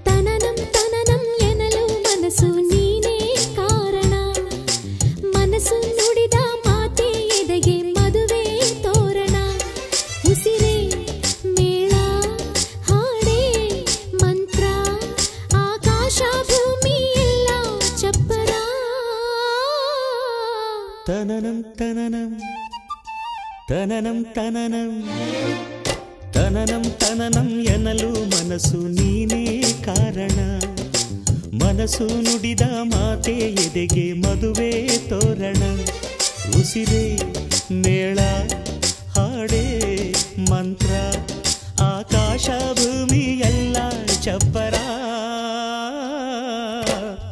ತನನಂ ತನನಂ ಎನ್ನಲು ಮನಸ್ಸು ನೀನೇ ಕಾರಣ ಮನಸ್ಸು ನುಡಿದ ಮಾತೆ ಎದೆಗೆ ಮದುವೆ ತೋರಣ ಉಸಿರೇ ಮೇಳ ಹಾಡೇ ಮಂತ್ರ ಆಕಾಶ ಭೂಮಿ ಎಲ್ಲ ಚಪ್ಪರ ತನನಂ ತನನಂ ತನನಂ ತನನಂ ತನನಂ ತನನಂ ಎನ್ನಲು ಮನಸ್ಸು ನೀನೇ ಕಾರಣ ಮನಸ್ಸು ನುಡಿದ ಮಾತೆ ಎದೆಗೆ ಮದುವೆ ತೋರಣ ಉಸಿರೇ ಮೇಳ ಹಾಡೇ ಮಂತ್ರ ಆಕಾಶ ಭೂಮಿ ಎಲ್ಲ ಚಪ್ಪರ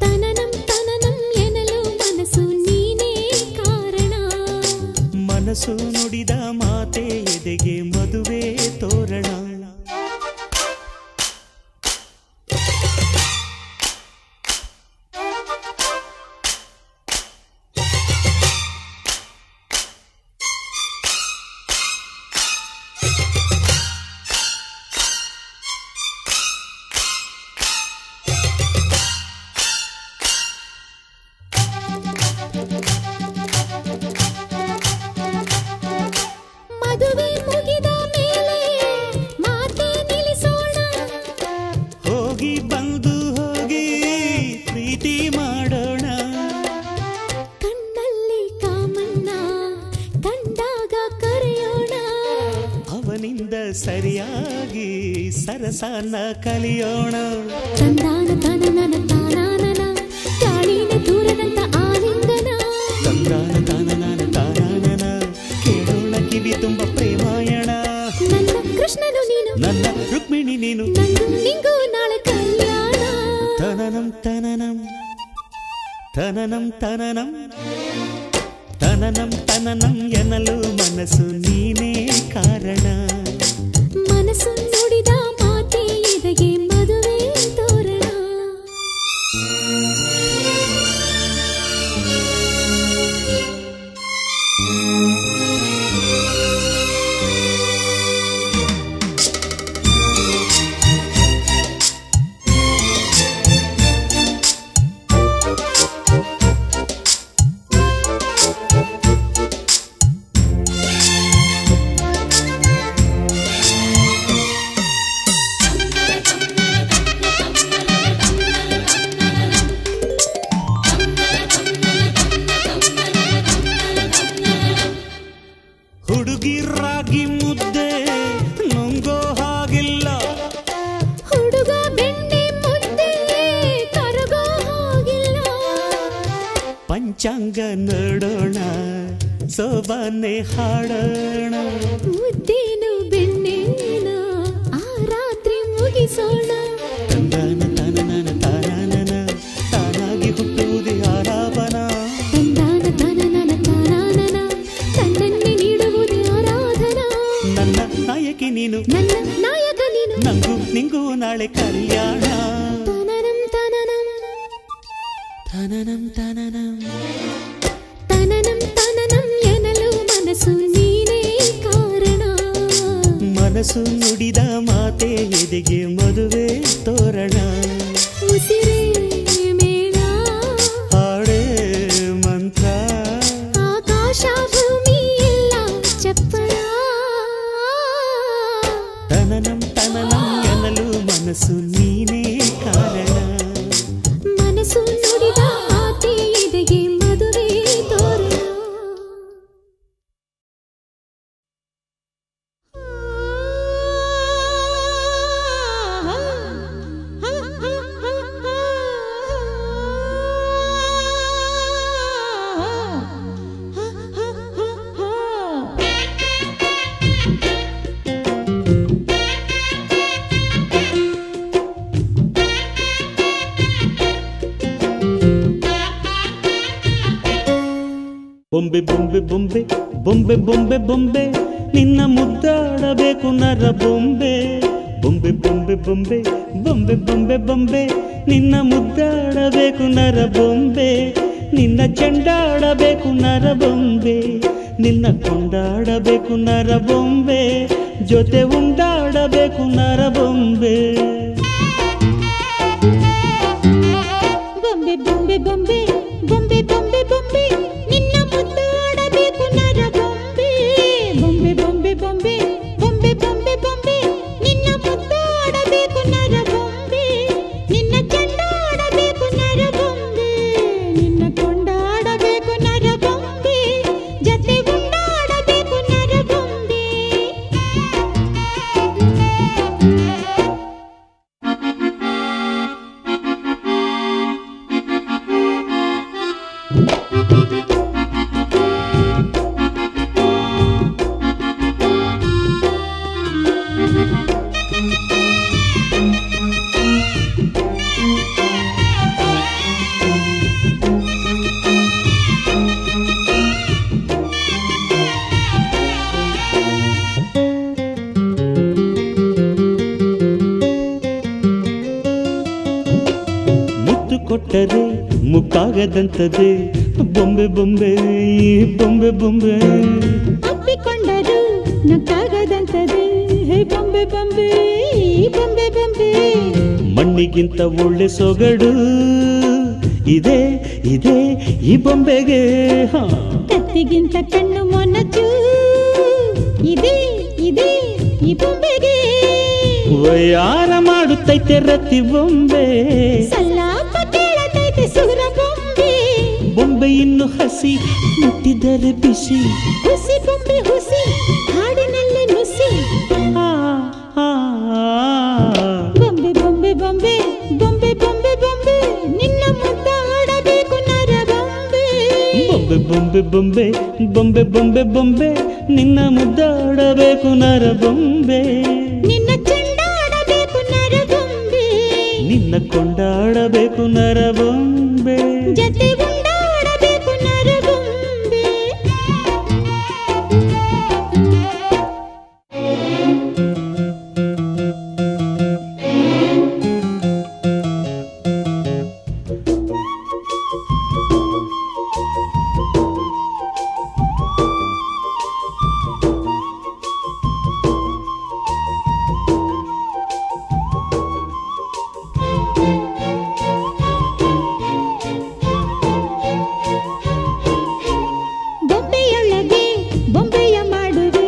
ತನನಂ ತನನಂ ಎನ್ನಲು ಮನಸ್ಸು ನೀನೇ ಕಾರಣ ಮನಸ್ಸು ನುಡಿದ ಮಾತೆ ಎದೆಗೆ ಮದುವೆ ತೋರಣ ಸರಿಯಾಗಿ ಸರಸನ ಕಲಿಯೋಣ. ತಂದಾನ ತನನನ ತಾನಾನನ ಗಾಳಿನ ದೂರದಂತ ಆಲಿಂಗನ. ತಂದಾನ ತಾನನ ತಾನಾನನ ಕೇಳೋಣ ಕಿವಿ ತುಂಬ ಪ್ರೇಮಾಯಣ. ನನ್ನ ಕೃಷ್ಣನು ನೀನು, ನನ್ನ ರುಕ್ಮಿಣಿ ನೀನು, ನಂಗೂ ನಿಂಗೂ ನಾಳೆ ಕಲ್ಯಾಣ. ತನನಂ ತನನಂ ತನನಂ ತನನಂ ತನನಂ ತನನಂ ಎನ್ನಲು ಮನಸ್ಸು ನೀನೇ ಕಾರಣ. ಮನಸ್ಸು ನುಡಿದ ಮಾತೆ ಎದೆಗೆ ಮದುವೆ ತೋರಣ. ಹುಡುಗಿರಾಗಿ ಮುದ್ದೆ ನುಂಗೋ ಹಾಗಿಲ್ಲ, ಹುಡುಗ ಬೆಣ್ಣೆ ಮುದ್ದೆ ಕರಗೋ ಹಾಗಿಲ್ಲ. ಪಂಚಾಂಗ ನೋಡೋಣ ಸೋಬಾನೆ ಹಾಡೋಣ. ಮುದ್ದೇನು ಬೆಣ್ಣೆನ ಆ ರಾತ್ರಿ ಮುಗಿಸೋಣ. ತಂದಾನ ತಾನನ ತಾನಾನನ ತಾನಾಗಿ ಹುಟ್ಟುವುದೇ ಆಲಾಪನ. ತಂದಾನ ತನನನ ತಾನಾನನ ತನ್ನನ್ನೇ ನೀಡುವುದೇ ಆರಾಧನಾ. ನನ್ನ ನಾಯಕಿ ನೀನು, ನನ್ನ ನಾಯಕ ನೀನು, ನಂಗೂ ನಿಂಗೂ ನಾಳೆ ಕಲ್ಯಾಣ. ತನನಂ ತನನಂ ತನನಂ ತನನಂ ತನನಂ ತನನಂ ಎನ್ನಲು ಮನಸ್ಸು ನೀನೇ ಕಾರಣ. ಮನಸ್ಸು ನುಡಿದ ಮಾತೆ ಎದೆಗೆ ಮದುವೆ ತೋರಣ. ಉಸಿರೇ ಮೇಳ, ಹಾಡೇ ಮಂತ್ರ, ಆಕಾಶ ಭೂಮಿ ಎಲ್ಲ ಚಪ್ಪಳ. ತನನಂ ತನನಂ ಎನ್ನಲು ಮನಸ್ಸು ನೀನೇ ಕಾರಣ. ಮನಸ್ಸು ನುಡಿದ ಮಾತೆ ಎದೆಗೆ ಮದುವೆ ತೋರಣ. ಬೊಂಬೆ ಬೊಂಬೆ ಬೊಂಬೆ ಬೊಂಬೆ ಬೊಂಬೆ ಬೊಂಬೆ ನಿನ್ನ ಮುದ್ದಾಡಬೇಕು ನರ ಬೊಂಬೆ. ಬೊಂಬೆ ಬೊಂಬೆ ಬೊಂಬೆ ಬೊಂಬೆ ಬೊಂಬೆ ಬೊಂಬೆ ನಿನ್ನ ಮುದ್ದಾಡಬೇಕು ನರ ಬೊಂಬೆ. ನಿನ್ನ ಚೆಂಡಾಡಬೇಕು ನರ ಬೊಂಬೆ, ನಿನ್ನ ಕೊಂಡಾಡಬೇಕು ನರ ಬೊಂಬೆ, ಜೊತೆ ಉಂಡಾಡಬೇಕು ನರ ಬೊಂಬೆ. ಬೊಂಬೆ ಬೊಂಬೆ ಬೊಂಬೆ ಬೊಂಬೆ ಬೊಂಬೆ ಬೊಂಬೆ ನಿನ್ನ ಮುದ್ದಾಡಬೇಕು ನರ ಬೊಂಬೆ. ಬೊಂಬೆ ಬೊಂಬೆ ಬೊಂಬೆ ಬೊಂಬೆ ಬೊಂಬೆ ಬೊಂಬೆ ನಿನ್ನ ಮುದ್ದಾಡಬೇಕು ನರ ಬೊಂಬೆ, ನಿನ್ನ ಚೆಂಡಾಡಬೇಕು ನರ ಬೊಂಬೆ, ನಿನ್ನ ಕೊಂಡಾಡಬೇಕು ನರ ಬೊಂಬೆ, ಜೊತೆ ಉಂಡಾಡಬೇಕು ನರ ಬೊಂಬೆ. ಮುತ್ತು ಕೊಟ್ಟರೆ ಮುಕ್ಕಾಗದಂತದೆ ಬೊಂಬೆ ಬೊಂಬೆ ಬೊಂಬೆ ಬೊಂಬೆ. ಅಪ್ಪಿಕೊಂಡರು ನಕ್ಕಾಗದಂತದೆ ಬೊಂಬೆ ಬೊಂಬೆ ಬೊಂಬೆ ಬೊಂಬೆ. ಮಣ್ಣಿಗಿಂತ ಒಳ್ಳೆ ಸೊಗಡು ಇದೆ ಇದೆ ಈ ಬೊಂಬೆಗೆ. ಕತ್ತಿಗಿಂತ ಕಣ್ಣು ಮೊನಚು ಇದೆ ಇದೆ ಈ ಬೊಂಬೆಗೆ. ವಯಾರ ಮಾಡುತ್ತೈತೆ ರತಿ ಬೊಂಬೆ, ಸಲ್ಲಾಪ ಕೇಳತೈತೆ ಸುರ ಬೊಂಬೆ. ಬೊಂಬೆ ಇನ್ನು ಹಸಿ ಮುಟ್ಟಿದರೆ ಬಿಸಿ, ಹುಸಿ ಬೊಂಬೆ ಹುಸಿ ಹಾಡಿನಲ್ಲಿ ನುಸಿ. ಬೊಂಬೆ ಬೊಂಬೆ ಬೊಂಬೆ ಬೊಂಬೆ ಬೊಂಬೆ ಬೊಂಬೆ ನಿನ್ನ ಮುದ್ದಾಡಬೇಕು ನರ ಬೊಂಬೆ ನಿನ್ನ ಚೆಂಡಾಡಬೇಕು ನರ ಬೊಂಬೆ ನಿನ್ನ ಕೊಂಡಾಡಬೇಕು ನರ ಬೊಂಬೆ ಜತೆ ಉಂಡಾಡಬೇಕು ನರ ಬೊಂಬೆ ಬೊಂಬೆಯೊಳಗೆ ಬೊಂಬೆಯ ಮಾಡುವೆ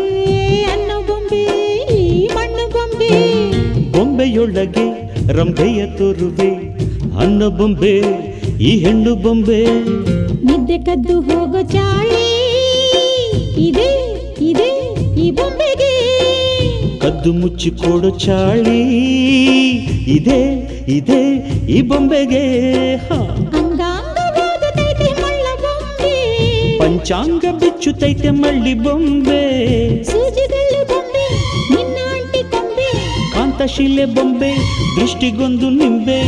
ಅನ್ನೋ ಬೊಂಬೆ ಈ ಮಣ್ಣು ಬೊಂಬೆ ಬೊಂಬೆಯೊಳಗೆ ರಂಬೆಯ ತೋರುವೆ ಅನ್ನ ಬೊಂಬೆ ಈ ಹೆಣ್ಣು ಬೊಂಬೆ ನಿದ್ದೆ ಕದ್ದು ಹೋಗೋ ಚಾಳಿ ಇದೆ ಇದೆ ಈ ಬೊಂಬೆಗೆ ಕದ್ದು ಮುಚ್ಚಿ ಕೊಡೋ ಚಾಳಿ ಇದೆ ಇದೆ ಈ ಬೊಂಬೆಗೆ ಹ. ಅಂಗಾಂಗ ಓದುತ್ತೈತೆ ಮಳ್ಳ ಬೊಂಬೆ ಪಂಚಾಂಗ ಬಿಚ್ಚುತ್ತೈತೆ ಮಳ್ಳಿ ಬೊಂಬೆ ಸೂಜಿಗಲ್ಲು ಬೊಂಬೆ ನಿನ್ನ ಅಂಟಿ ಕೊಂಬೆ ಕಾಂತಶಿಲೆ ಬೊಂಬೆ ದೃಷ್ಟಿಗೊಂದು ನಿಂಬೆ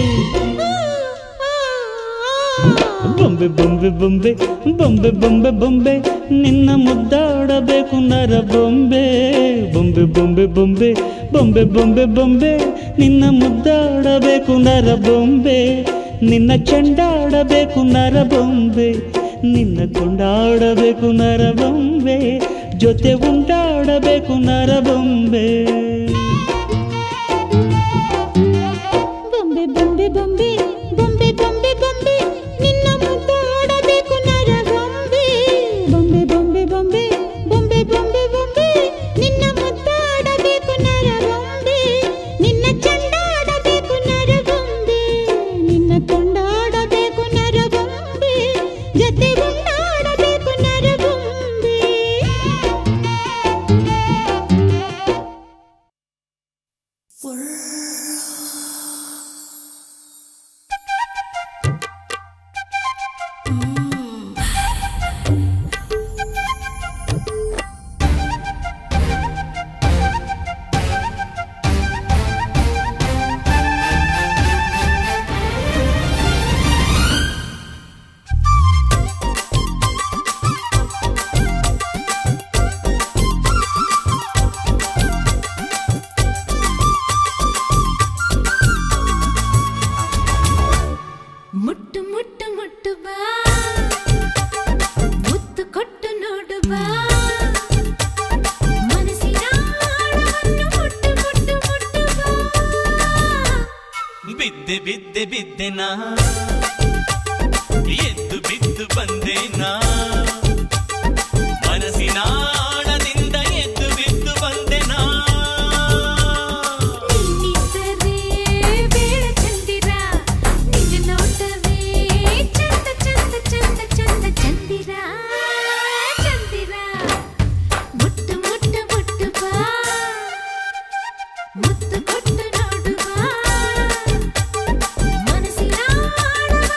ಬೊಂಬೆ ಬೊಂಬೆ ಬೊಂಬೆ ಬೊಂಬೆ ಬೊಂಬೆ ಬೊಂಬೆ ನಿನ್ನ ಮುದ್ದಾಡಬೇಕು ನರ ಬೊಂಬೆ ಬೊಂಬೆ ಬೊಂಬೆ ಬೊಂಬೆ ಬೊಂಬೆ ಬೊಂಬೆ ಬೊಂಬೆ ನಿನ್ನ ಮುದ್ದಾಡಬೇಕು ನರ ಬೊಂಬೆ ನಿನ್ನ ಚೆಂಡಾಡಬೇಕು ನರ ಬೊಂಬೆ ನಿನ್ನ ಕೊಂಡಾಡಬೇಕು ನರ ಬೊಂಬೆ ಜೊತೆ ಉಂಟಾಡಬೇಕು ನರ ಬೊಂಬೆ ಬೊಂಬೆ ಬೊಂಬೆ ಬೊಂಬೆ ಬೊಂಬೆ ಬೊಂಬೆ ಬೊಂಬೆ ನಿನ್ನ ಮುದ್ದಾಡಬೇಕು ನರ ಬೊಂಬೆ ಬೊಂಬೆ ಬೊಂಬೆ ಬೊಂಬೆ ಬೊಂಬೆ ಬೊಂಬೆ ಬೊಂಬೆ ನಿನ್ನ ಮುದ್ದಾಡಬೇಕು ನರ ಬೊಂಬೆ ನಿನ್ನ ಚೆಂಡಾಡಬೇಕು ನರ ಬೊಂಬೆ ನಿನ್ನ ಕೊಂಡಾಡಬೇಕು ನರ ಬೊಂಬೆ ಜೊತೆ ಉಂಡಾಡಬೇಕು ನರ ಬೊಂಬೆ ಮುಟ್ಟು ಮುಟ್ಟು ಮುಟ್ಟು ಬಾ ಮುತ್ತು ಕೊಟ್ಟು ನೋಡು ಬಾ ಮನಸ್ಸಿನ ಆಳವನ್ನು ಮುಟ್ಟು ಮುಟ್ಟು ಮುಟ್ಟು ಬಾ ಬಿದ್ದೆ ಬಿದ್ದೆ ಬಿದ್ದೆ ನಾ ಎದ್ದು ಬಿದ್ದು ಬಂದೆ ನಾ ಮನಸ್ಸಿನ ಆಳದಿಂದ ಎದ್ದು ಬಿದ್ದು ಬಂದೆ ನಾ ನಿನ್ನಿದ್ದರೆ ಬೇಡ ಚಂದಿರ ನಿಜ ನೋಟವೇ ಚಂದ ಚಂದ ಚಂದ ಚಂದ ಚಂದಿರ ಚಂದಿರ ಮುಟ್ಟು ಮುಟ್ಟು ಮುಟ್ಟು ಬಾ ಮುತ್ತು ಕೊಟ್ಟು ನೋಡು ಬಾ ಮನಸ್ಸಿನ ಆಳವನ್ನು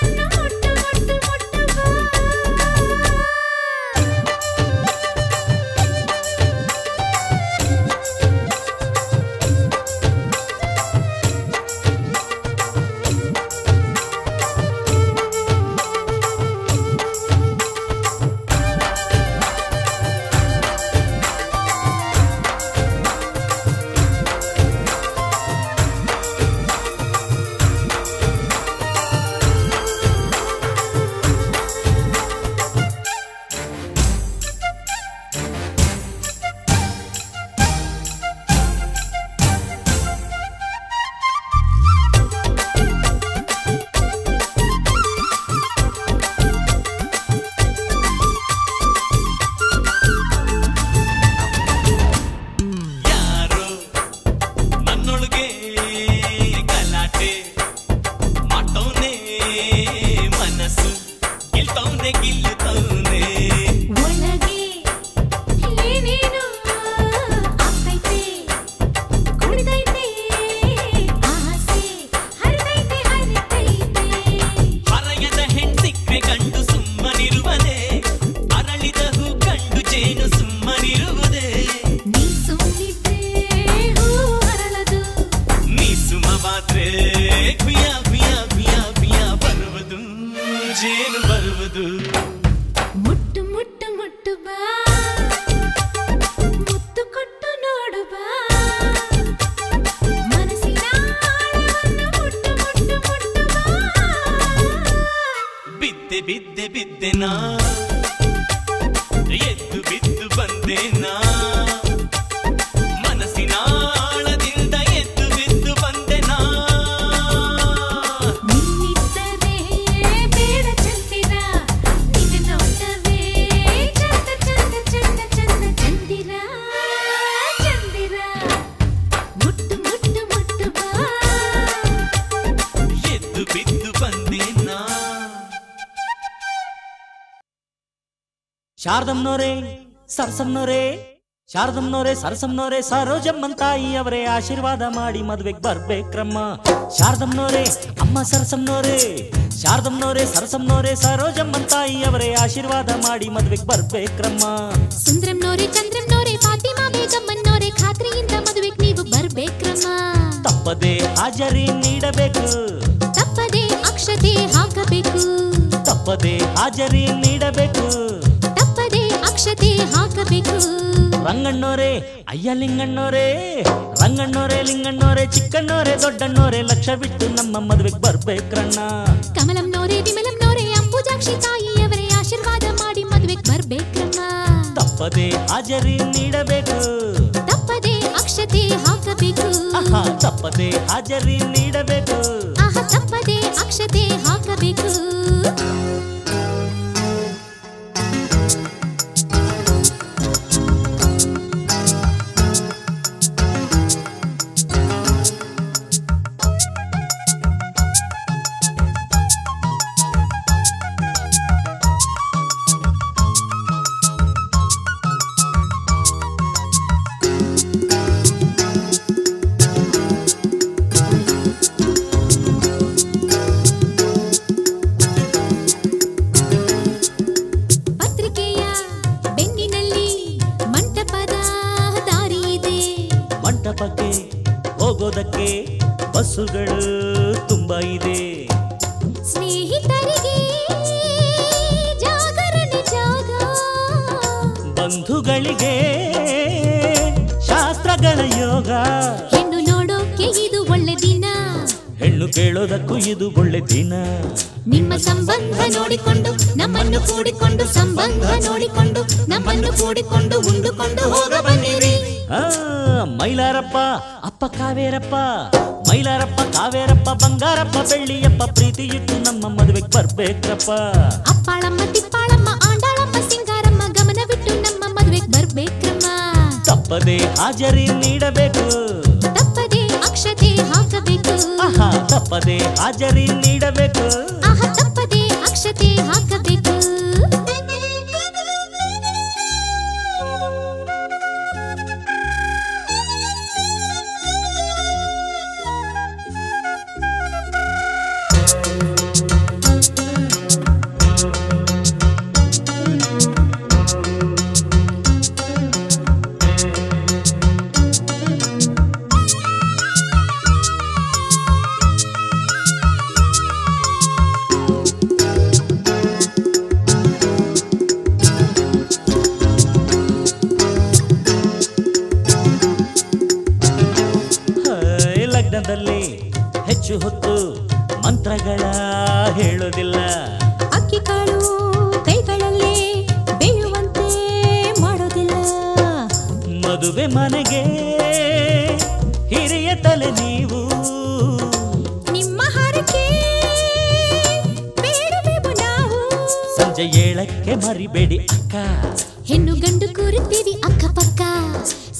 ಮುಟ್ಟು ಮುಟ್ಟು ಮುಟ್ಟು ಬಾ ಮುತ್ತು ಕೊಟ್ಟು ನೋಡು ಬಾ ಮನಸ್ಸಿನ ಆಳವನ್ನು ಮುಟ್ಟು ಮುಟ್ಟು ಮುಟ್ಟು ಬಾ ಬಿದ್ದೆ ಬಿದ್ದೆ ಬಿದ್ದೆ ನಾ ಎದ್ದು ಬಿದ್ದು ಬಂದೆ ನಾ ಮನಸ್ಸಿನ ಆಳದಿಂದ ಎದ್ದು ಬಿದ್ದು ಬಂದೆ ನಾ ನಿನ್ನಿದ್ದರೆ ಬೇಡ ಚಂದಿರ ನಿನ್ನ ನೋಟವೇ ಚಂದ ಚಂದ ಚಂದ ಚಂದ ಚಂದಿರ ಚಂದಿರ ಮುಟ್ಟು ಮುಟ್ಟು ಮುಟ್ಟು ಬಾ ಎದ್ದು ಬಿದ್ದು ಬಂದೆ ನಾ ಶಾರದಮ್ಮನವರೇ ಸರಸಮ್ಮನವರೇ ಶಾರದಮ್ಮನವರೇ ಸರಸಮ್ಮನವರೇ ಸರೋಜಮ್ಮನ್ ತಾಯಿಯವರೇ ಆಶೀರ್ವಾದ ಮಾಡಿ ಮದ್ವೆಗೆ ಬರ್ಬೇಕ್ರಮ್ಮ ಶಾರದಮ್ಮನವರೇ ಅಮ್ಮ ಸರಸಮ್ಮನವರೇ ಶಾರದಮ್ಮನವರೇ ಸರಸಮ್ಮನವರೇ ಸರೋಜಮ್ಮನ್ ತಾಯಿಯವರೇ ಆಶೀರ್ವಾದ ಮಾಡಿ ಮದ್ವೆಗೆ ಬರ್ಬೇಕ್ರಮ್ಮ ಸುಂದ್ರಂನೋರೆ ಚಂದ್ರಂನೋರೆ ಫಾತಿಮಾ ಬೇಗಮ್ಮನೋರೆ ಖಾತ್ರಿಯಿಂದ ಮದುವೆಗೆ ನೀವು ಬರ್ಬೇಕ್ರಮ್ಮ ತಪ್ಪದೆ ಹಾಜರಿ ನೀಡಬೇಕು ತಪ್ಪದೆ ಅಕ್ಷತೆ ಹಾಕಬೇಕು ತಪ್ಪದೆ ಹಾಜರಿ ನೀಡಬೇಕು ತಪ್ಪದೆ ಅಕ್ಷತೆ ಹಾಕಬೇಕು ರಂಗಣ್ಣೋರೇ ಅಯ್ಯ ಲಿಂಗಣ್ಣೋರೇ ರಂಗಣ್ಣೋರೇ ಲಿಂಗಣ್ಣೋರೇ ಚಿಕ್ಕಣ್ಣೋರೇ ದೊಡ್ಡಣ್ಣೋರೇ ಲಕ್ಷ ಬಿಟ್ಟು ನಮ್ಮ ಮದುವೆಗೆ ಬರ್ಬೇಕ್ರಣ್ಣ ಕಮಲಂನೋರೆ ವಿಮಲಂನೋರೆ ಅಂಬುಜಾಕ್ಷಿ ತಾಯಿಯವರೇ ಆಶೀರ್ವಾದ ಮಾಡಿ ಮದುವೆಗೆ ಬರ್ಬೇಕ್ರಮ್ಮ ತಪ್ಪದೆ ಹಾಜರಿ ನೀಡಬೇಕು ತಪ್ಪದೆ ಅಕ್ಷತೆ ಹಾಕಬೇಕು ಆಹಾ ತಪ್ಪದೆ ಹಾಜರಿ ನೀಡಬೇಕು ಆಹಾ ತಪ್ಪದೆ ಅಕ್ಷತೆ ಹಾಕಬೇಕು ಪತ್ರಿಕೆಯ ಬೆನ್ನಿನಲ್ಲಿ ಮಂಟಪದ ದಾರಿ ಇದೆ ಮಂಟಪಕ್ಕೆ ಹೋಗೋದಕ್ಕೆ ಬಸ್ಸುಗಳು ತುಂಬಾ ಇದೆ ಸ್ನೇಹಿತರಿಗೆ ಜಾಗರಣೆ ಜಾಗ ಬಂಧುಗಳಿಗೆ ಶಾಸ್ತ್ರಗಳ ಯೋಗ ಹೆಣ್ಣು ನೋಡೋಕೆ ಇದು ಒಳ್ಳೆ ದಿನ ಹೆಣ್ಣು ಕೇಳೋದಕ್ಕೂ ಇದು ಒಳ್ಳೆ ದಿನ ನಿಮ್ಮ ಸಂಬಂಧ ನೋಡಿಕೊಂಡು ನಮ್ಮನ್ನು ಕೂಡಿಕೊಂಡು ಸಂಬಂಧ ನೋಡಿಕೊಂಡು ನಮ್ಮನ್ನು ಕೂಡಿಕೊಂಡು ಉಂಡುಕೊಂಡು ಹೋಗ ಬನ್ನಿರಿ ಆ ಮೈಲಾರಪ್ಪ ಅಪ್ಪ ಕಾವೇರಪ್ಪ ಮೈಲಾರಪ್ಪ ಕಾವೇರಪ್ಪ ಬಂಗಾರಪ್ಪ ಬೆಳ್ಳಿಯಪ್ಪ ಪ್ರೀತಿ ಇಟ್ಟು ನಮ್ಮ ಮದುವೆಗೆ ಬರ್ಬೇಕ್ರಪ್ಪ ಅಪ್ಪಾಳಮ್ಮ ತಿಪ್ಪಾಳಮ್ಮ ಆಂಡಾಳಮ್ಮ ಸಿಂಗಾರಮ್ಮ ಗಮನವಿಟ್ಟು ನಮ್ಮ ಮದುವೆಗೆ ಬರ್ಬೇಕ್ರಮ್ಮ ತಪ್ಪದೆ ಹಾಜರಿ ನೀಡಬೇಕು ತಪ್ಪದೆ ಅಕ್ಷತೆ ಹಾಕಬೇಕು ಆಹಾ ತಪ್ಪದೆ ಹಾಜರಿ ನೀಡಬೇಕು ಆಹಾ ತಪ್ಪದೆ ಅಕ್ಷತೆ ಹಾಕಬೇಕು ಲಗ್ನದಲ್ಲಿ ಹೆಚ್ಚು ಹೊತ್ತು ಮಂತ್ರಗಳ ಹೇಳೋದಿಲ್ಲ ಅಕ್ಕಿ ಕಾಳು ಕೈಗಳಲ್ಲಿ ಬೇಯುವಂತೆ ಮಾಡೋದಿಲ್ಲ ಮದುವೆ ಮನೆಗೆ ಹಿರಿಯ ತಲೆ ನೀವು ನಿಮ್ಮ ಹಾರಕ್ಕೆ ಬೇಡಬೇವು ನಾವು ಸಂಜೆ 7ಕ್ಕೆ ಮರಿಬೇಡಿ ಅಕ್ಕ ಹೆಣ್ಣು ಗಂಡು ಕೂರುತ್ತೀವಿ ಅಕ್ಕಪಕ್ಕ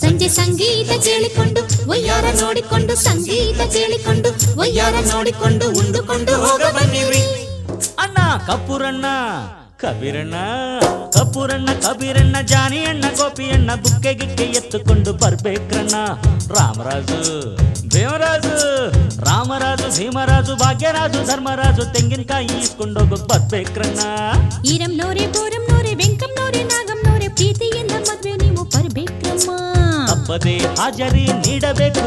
ಸಂಜೆ ಸಂಗೀತ ಕೇಳಿಕೊಂಡು ಒಯ್ಯಾರ ನೋಡಿಕೊಂಡು ಸಂಗೀತ ಕೇಳಿಕೊಂಡು ಒಯ್ಯಾರ ನೋಡಿಕೊಂಡು ಉಂಡುಕೊಂಡು ಹೋಗ ಬನ್ನಿರಿ ಅಣ್ಣ ಕಪೂರಣ್ಣ ಕಬೀರಣ್ಣ ಕಪೂರಣ್ಣ ಕಬೀರಣ್ಣ ಜಾನಿ ಅಣ್ಣ ಗೋಪಿಯಣ್ಣ ಬುಕ್ಕೆ ಗಿಕ್ಕೆ ಎತ್ತುಕೊಂಡು ಬರ್ಬೇಕ್ರಣ್ಣ ರಾಮರಾಜು ದೇವರಾಜು ರಾಮರಾಜು ಭೀಮರಾಜು ಭಾಗ್ಯರಾಜು ಧರ್ಮರಾಜು ತೆಂಗಿನಕಾಯಿ ಇಸ್ಕೊಂಡೋಗೋಕ್ ಬರ್ಬೇಕ್ರಣ್ಣ ಈರಂನೋರೆ ಬೋರಂನೋರೆ ವೆಂಕಮ್ನೋರೆ ನಾಗಮ್ನೋರೆ ಪ್ರೀತಿಯಿಂದ ಮದ್ವೆ ನೀವು ಬರ್ಬೇಕ್ರಮ್ಮ ತಪ್ಪದೆ ಹಾಜರಿ ನೀಡಬೇಕು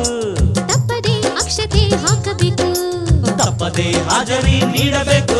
ತಪ್ಪದೆ ಅಕ್ಷತೆ ಹಾಕಬೇಕು ತಪ್ಪದೆ ಹಾಜರಿ ನೀಡಬೇಕು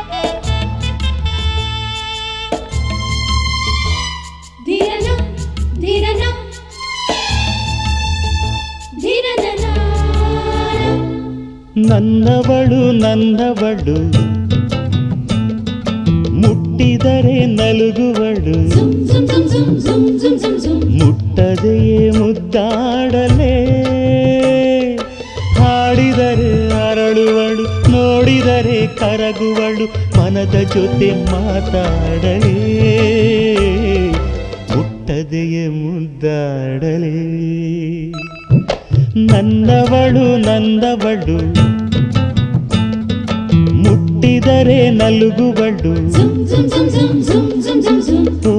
ನನ್ನವಳು ನನ್ನವಳು ಮುಟ್ಟಿದರೆ ನಲುಗುವಳು ಮುಟ್ಟದೆಯೇ ಮುದ್ದಾಡಲೇ ಹಾಡಿದರೆ ಅರಳುವಳು ನೋಡಿದರೆ ಕರಗುವಳು ಮನದ ಜೊತೆ ಮಾತಾಡಲೇ ಮುಟ್ಟದೆಯೇ ಮುದ್ದಾಡಲೇ ನನ್ನವಳು ನನ್ನವಳು ಮುಟ್ಟಿದರೆ ನಲುಗುವಳು ಓ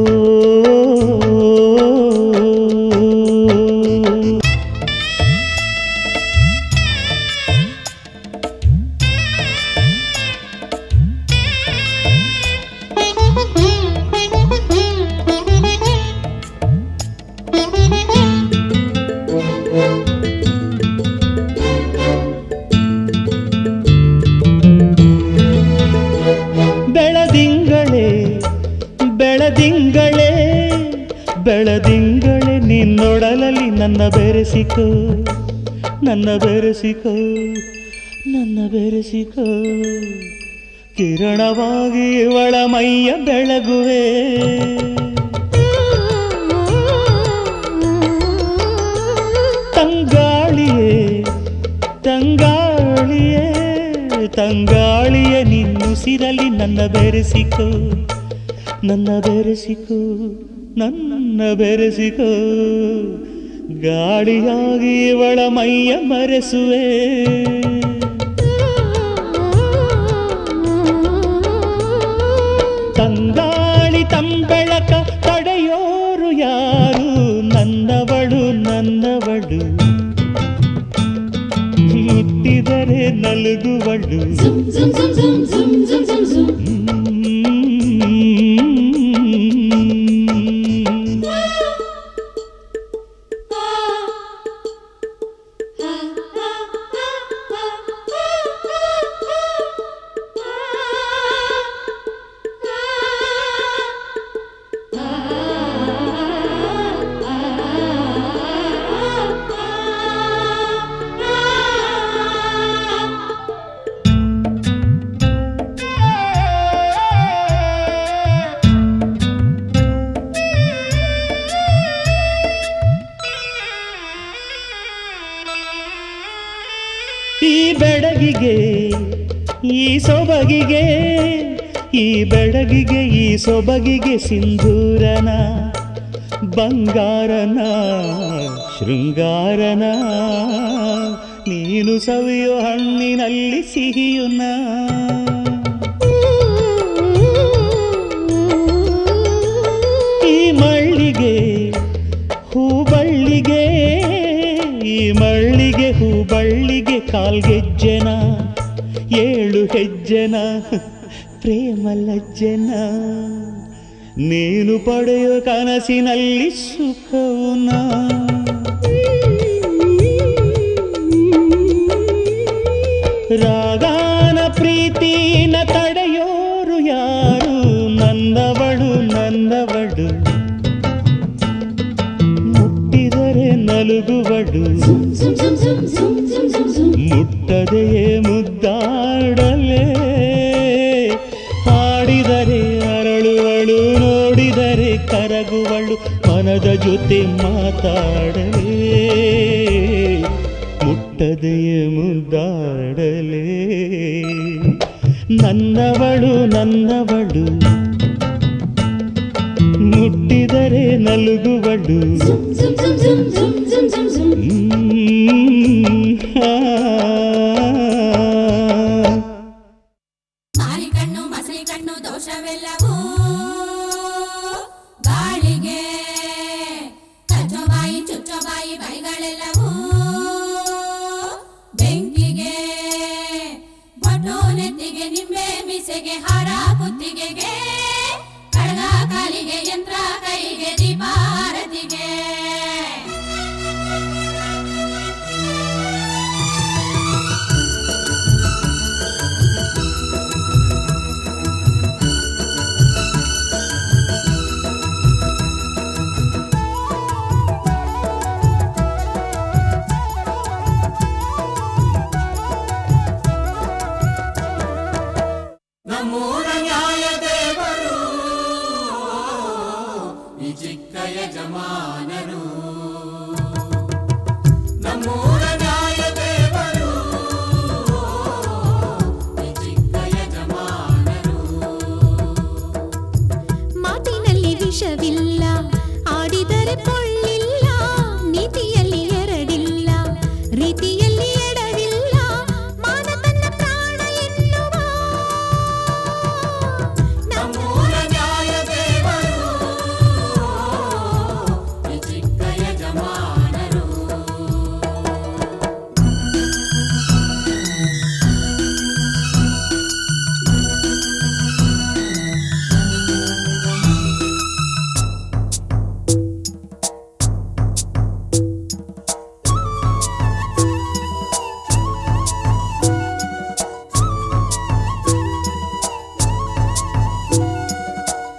ಬೆಳದಿಂಗಳೇ ನಿನ್ನೊಡಲಲ್ಲಿ ನನ್ನ ಬೆರೆಸಿಕೋ ನನ್ನ ಬೆರೆಸಿಕೋ ನನ್ನ ಬೆರೆಸಿಕೋ ಕಿರಣವಾಗಿ ಇವಳ ಮೈಯ ಬೆಳಗುವೆ ತಂಗಾಳಿಯೇ ತಂಗಾಳಿಯೇ ತಂಗಾಳಿಯೇ ನಿನ್ನುಸಿರಲಿ ನನ್ನ ಬೆರೆಸಿಕೋ ನನ್ನ ಬೆರೆಸಿಕೋ ನನ್ನ ಬೆರೆಸಿಕೋ ಗಾಳಿಯಾಗಿ ಇವಳ ಮೈಯ ಮರೆಸುವೆ ತಂಗಾಳಿ ತಂಬೆಳಕ ತಡೆಯೋರು ಯಾರು ನನ್ನವಳು ನನ್ನವಳು ಮುಟ್ಟಿದರೆ ನಲುಗುವಳು ಈ ಬೆಡಗಿಗೆ ಈ ಸೊಬಗಿಗೆ ಸಿಂಧೂರನ ಬಂಗಾರನ ಶೃಂಗಾರನ ನೀನು ಸವಿಯೋ ಹಣ್ಣಿನಲ್ಲಿ ಸಿಹಿಯುನ ಈ ಮಳ್ಳಿಗೆ ಹೂಬಳ್ಳಿಗೆ ಈ ಮಳ್ಳಿಗೆ ಹೂಬಳ್ಳಿಗೆ ಕಾಲ್ಗೆಜ್ಜೆನ 7 ಹೆಜ್ಜೆನ ಪ್ರೇಮ ಲಜ್ಜೆನ ನೀನು ಪಡೆಯೋ ಕನಸಿನಲ್ಲಿ ಸುಖವುನ ರಾಗಾನ ಪ್ರೀತಿನ ತಡೆಯೋರು ಯಾರು ನನ್ನವಳು ನನ್ನವಳು ಮುಟ್ಟಿದರೆ ನಲುಗುವಳು ಮುಟ್ಟದೆಯೇ ಮುದ್ದಾಡಲೇ ಹಾಡಿದರೆ ಅರಳುವಳು ನೋಡಿದರೆ ಕರಗುವಳು ಮನದ ಜೊತೆ ಮಾತಾಡಲೇ ಮುಟ್ಟದೆಯೇ ಮುದ್ದಾಡಲೇ ನನ್ನವಳು ನನ್ನವಳು ಮುಟ್ಟಿದರೆ ನಲುಗುವಳು ದೋಷವೆಲ್ಲವೂ ಗಾಳಿಗೆ ಕಚ್ಚೋಬಾಯಿ ಚುಚ್ಚೋಬಾಯಿ ಬೈಗಳೆಲ್ಲವೂ ಬೆಂಕಿಗೆ ಬೊಟ್ಟು ನೆತ್ತಿಗೆ ನಿಂಬೆ ಮೀಸೆಗೆ ಹಾರ ಕುತ್ತಿಗೆಗೆ ಕಡಗ ಕಾಲಿಗೆ ಯಂತ್ರ ಕೈಗೆ ದೀಪ ಆರತಿಗೆ ಚಿಕ್ಕ ಯಜಮಾನರು ನಮ್ಮೂರ ನ್ಯಾಯ ದೇವರು ಚಿಕ್ಕ ಯಜಮಾನರು. ಮಾತಿನಲ್ಲಿ ವಿಷವಿಲ್ಲ, ಆಡಿದರೆ ಪೊಳ್ಳಿಲ್ಲ, ನೀತಿಯಲ್ಲಿ ಎರಡಿಲ್ಲ, ರೀತಿಯಲ್ಲಿ ಎಡವಿಲ್ಲ, ಮಾನ ತನ್ನ ಪ್ರಾಣ ಎನ್ನುವ ನಮ್ಮೂರ ನ್ಯಾಯ ದೇವರು ಚಿಕ್ಕ ಯಜಮಾನರು.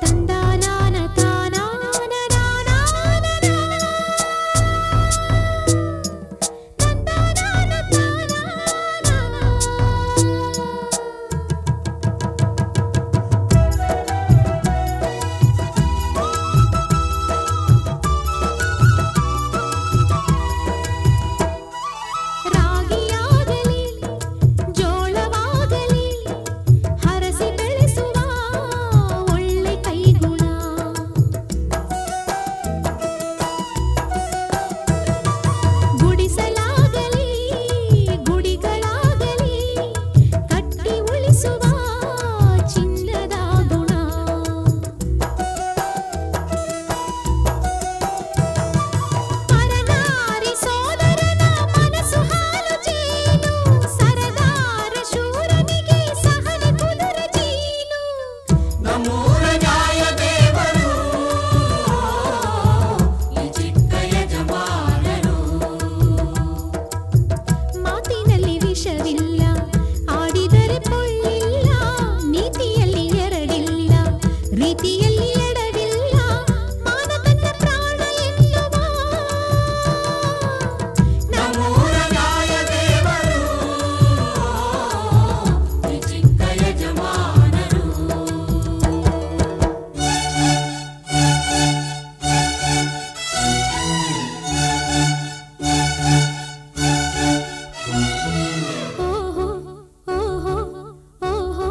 ತಂದಾನಾನ ತಾನಾನ ನಾನಾನ ತಂದಾನಾನ ತಾನಾನ. ರಾಗಿಯಾಗಲಿ ಜೋಳವಾಗಲಿ ಹರಸಿ ಬೆಳೆಸುವ ಒಳ್ಳೆ ಕೈಗುಣ. ಗುಡಿಸಲಾಗಲಿ ಗುಡಿಗಳಾಗಲಿ ಕಟ್ಟಿ ಉಳಿಸುವ ಚಿನ್ನದ ಗುಣ. ಪರನಾರಿ ಸೋದರನ ಮನಸ್ಸು ಹಾಲು ಜೇನು, ಸರದಾರ ಶೂರನಿಗೆ ಸಹನೆ ಕುದುರೆ ಜೀನು. ನಮ್ಮೂರ ನ್ಯಾಯ ದೇವರು ಚಿಕ್ಕ ಯಜಮಾನರು. ಮಾತಿನಲ್ಲಿ ವಿಷವಿಲ್ಲ, ಆಡಿದರೆ ಪೊಳ್ಳಿಲ್ಲ, ನೀತಿಯಲ್ಲಿ ಎರಡಿಲ್ಲ, ರೀತಿಯಲ್ಲಿ ಎಡವಿಲ್ಲ, ಮಾನ ತನ್ನ ಪ್ರಾಣ ಎನ್ನುವ ನಮ್ಮೂರ ನ್ಯಾಯ ದೇವರು ಚಿಕ್ಕ ಯಜಮಾನರು. ಓಹೋ ಓಹೋ ಓಹೋ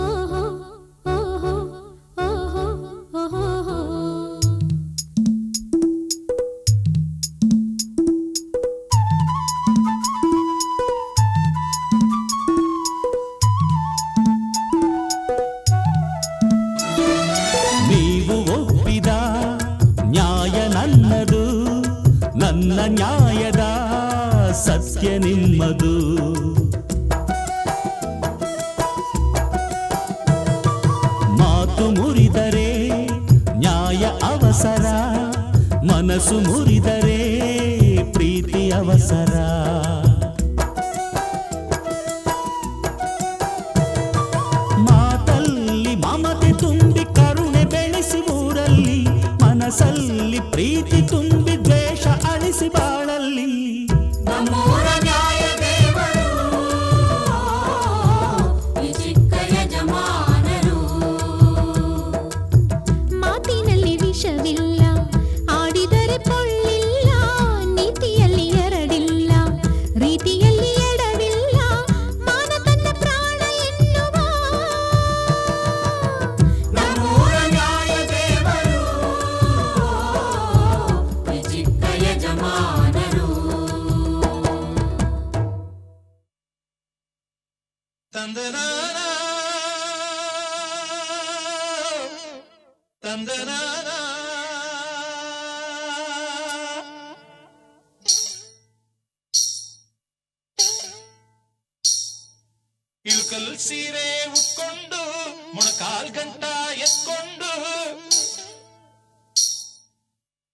ಓಹೋ ಓಹೋ ಓಹೋ ಓಹೋ. ನೀವು ಒಪ್ಪಿದ ನ್ಯಾಯ ನನ್ನದು, ನನ್ನ ನ್ಯಾಯದ ಸತ್ಯ ನಿಮ್ಮದು. ಮಾತು ಮುರಿದರೆ ನ್ಯಾಯ ಅವಸರ, ಮನಸ್ಸು ಮುರಿದರೆ ಪ್ರೀತಿ ಅವಸರ. ಮಾತಲ್ಲಿ ಮಮತೆ ತುಂಬಿ ಕರುಣೆ ಬೆಳೆಸಿ ಊರಲ್ಲಿ, ಮನಸ್ಸಲ್ಲಿ ಪ್ರೀತಿ ತುಂಬಿ ದ್ವೇಷ ಅಳಿಸಿ ಬಾಳಲ್ಲಿ. ನಮ್ಮೂರ ನ್ಯಾಯ ದೇವರು ಚಿಕ್ಕ ಯಜಮಾನರು. ಮಾತಿನಲ್ಲಿ ವಿಷವಿಲ್ಲ, ಆಡಿದರೆ ಪೊಳ್ಳಿಲ್ಲ, ನೀತಿಯಲ್ಲಿ ಎರಡಿಲ್ಲ, ರೀತಿಯಲ್ಲಿ ಎಡವಿಲ್ಲ, ಮಾನ ತನ್ನ ಪ್ರಾಣ ಎನ್ನುವ ನಮ್ಮೂರ ನ್ಯಾಯ ದೇವರು ಚಿಕ್ಕ ಯಜಮಾನರು. ತಂದನಾನ ತಂದನಾನ ಇಳ್ಕಲ್ ಸೀರೆ ಉಟ್ಕೊಂಡು ಮೊಣಕಾಲ್ ಗಂಟ ಎತ್ಕೊಂಡು,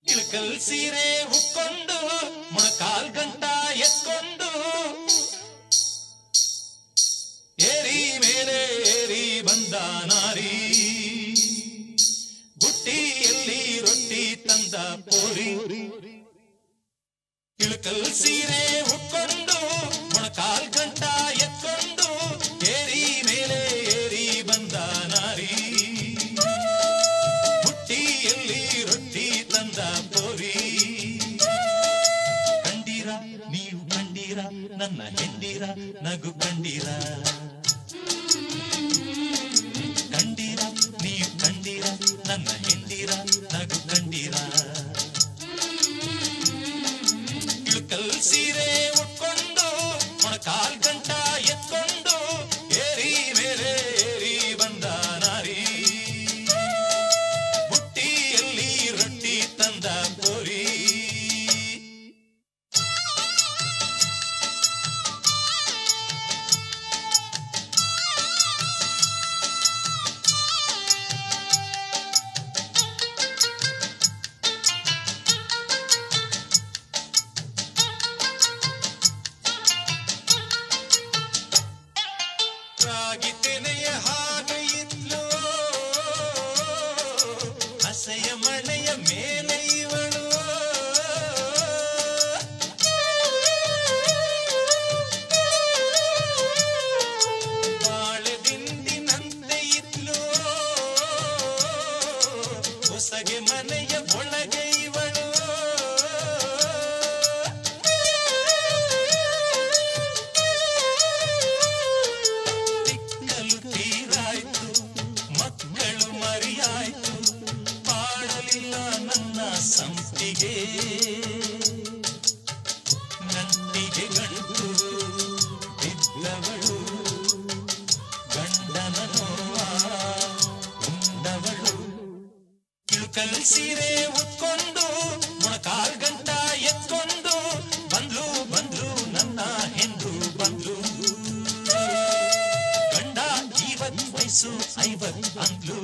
ಇಳ್ಕಲ್ ಸೀರೆ ಉಟ್ಕೊಂಡು ಮೊಣಕಾಲ್ ಗಂಟ ಎತ್ಕೊಂಡು, ಏರಿ ಮೇಲೆ ಏರಿ ಬಂದ ನಾರಿ, ಬುಟ್ಟಿಯಲ್ಲಿ ರೊಟ್ಟಿ ತಂದ ಪೋರಿ. ಇಳ್ಕಲ್ ಸೀರೆ ಉಟ್ಕೊಂಡು ಮೊಣಕಾಲ್ ಗಂಟ ಎತ್ಕೊಂಡು, ಏರಿ ಮೇಲೆ ಏರಿ ಬಂದ ನಾರಿ, ಬುಟ್ಟಿ ನನ್ನ ಹೆಂಡಿರ ನಗು ಕಂಡಿರ ಕಂಡಿರ ನೀವು ಕಂಡಿರ ನನ್ನ ಹೆಂಡಿರ ನಗು ಕಂಡಿರ ಇಳುಕಲ್ ಸೀರೆ ಉಟ್ಕೊಂಡು ಮೊಣಕಾಲ್ ಗಂಟ ಎತ್ಕೊಂಡು ಏರಿ ಮೇಲೆ ಏರಿ ಬಂದ ನಾರಿ ಬುಟ್ಟಿಯಲ್ಲಿ ರೊಟ್ಟಿ ತಂದ ಕೋರಿ ರಾಗಿತೆನೆಯ ಹಾಗೆ ಇದ್ಲು ಹಸೆಯ ಮಳೆಯ ಮೇಲೆ ಇವಳು ಬಾಳೆ ದಿಂಡಿನಂತೆ ಇದ್ಲು ಹೊಸಗೆ ಮನೆಯ ಒಳಗೆ ಇವಳು ತಿಕ್ಕಲು ತೀರಾಯ್ತು ಮಕ್ಕಳು ಮರಿಯಾಯ್ತು ಬಾಳಲಿಲ್ಲ ನನ್ನ ಸಂಪಿಗೆ ನಂಟಿಗೆ ಗಂಟು ಬಿದ್ದವಳು ಗಂಡನ ನೋವ ಉಂಡವಳು ಇಳುಕಲ್ ಸೀರೆ ಉಟ್ಕೊಂಡು ಮೊಣಕಾಲ್ ಗಂಟ ಎತ್ಕೊಂಡು ಬಂದ್ಲು ಬಂದ್ಲು ನನ್ನ ಹೆಂಡು ಬಂದ್ಲು ಗಂಡ 20 ವಯಸ್ಸು 50 ಅಂದ್ಲು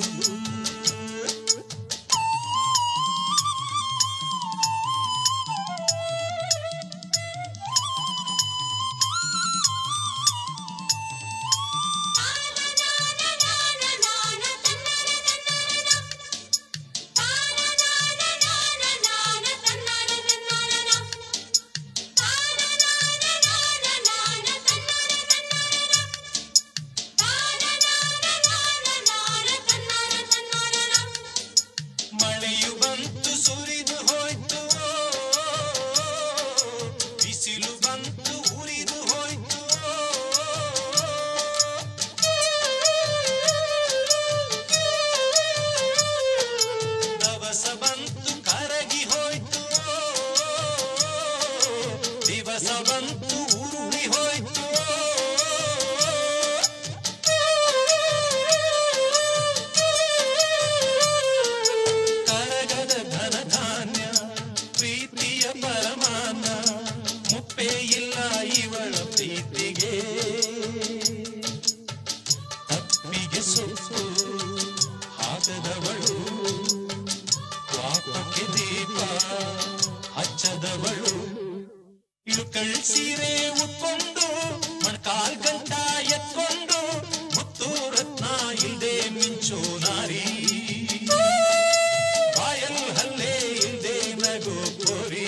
ಮಳೆಯು ಬಂತು ಸುರಿದು ಹೋಯ್ತು ಬಿಸಿಲು ಬಂತು ಉರಿದು ಹೋಯ್ತು ದವಸ ಬಂತು ಕರಗಿ ಹೋಯ್ತು ದಿವಸ ಬಂತು ಉರುಳಿ ಹೋಯ್ತು ಕರಗದ ಘನ ಧಾನ್ಯ ಪ್ರೀತಿಯ ಪರಮಾನ ಮುಪ್ಪೇ ಇಲ್ಲ ಇವಳ ಪ್ರೀತಿಗೆ ತಪ್ಪಿಗೆ ಸೊಪ್ಪು ಹಾಕದವಳು ಪಾಪಕ್ಕೆ ದೀಪ ಹಚ್ಚದವಳು ಇಳುಕಲ್ ಸೀರೆ ಉಟ್ಕೊಂಡು ಮೊಣಕಾಲ್ ಗಂಟ ಎತ್ಕೊಂಡು ಮುತ್ತು ರತ್ನ ಇಲ್ದೆ ಮಿಂಚು ನಾರಿ ಬಾಯಲ್ ಹಲ್ಲೆ ಇಲ್ದೆ ನಗು ಕೋರಿ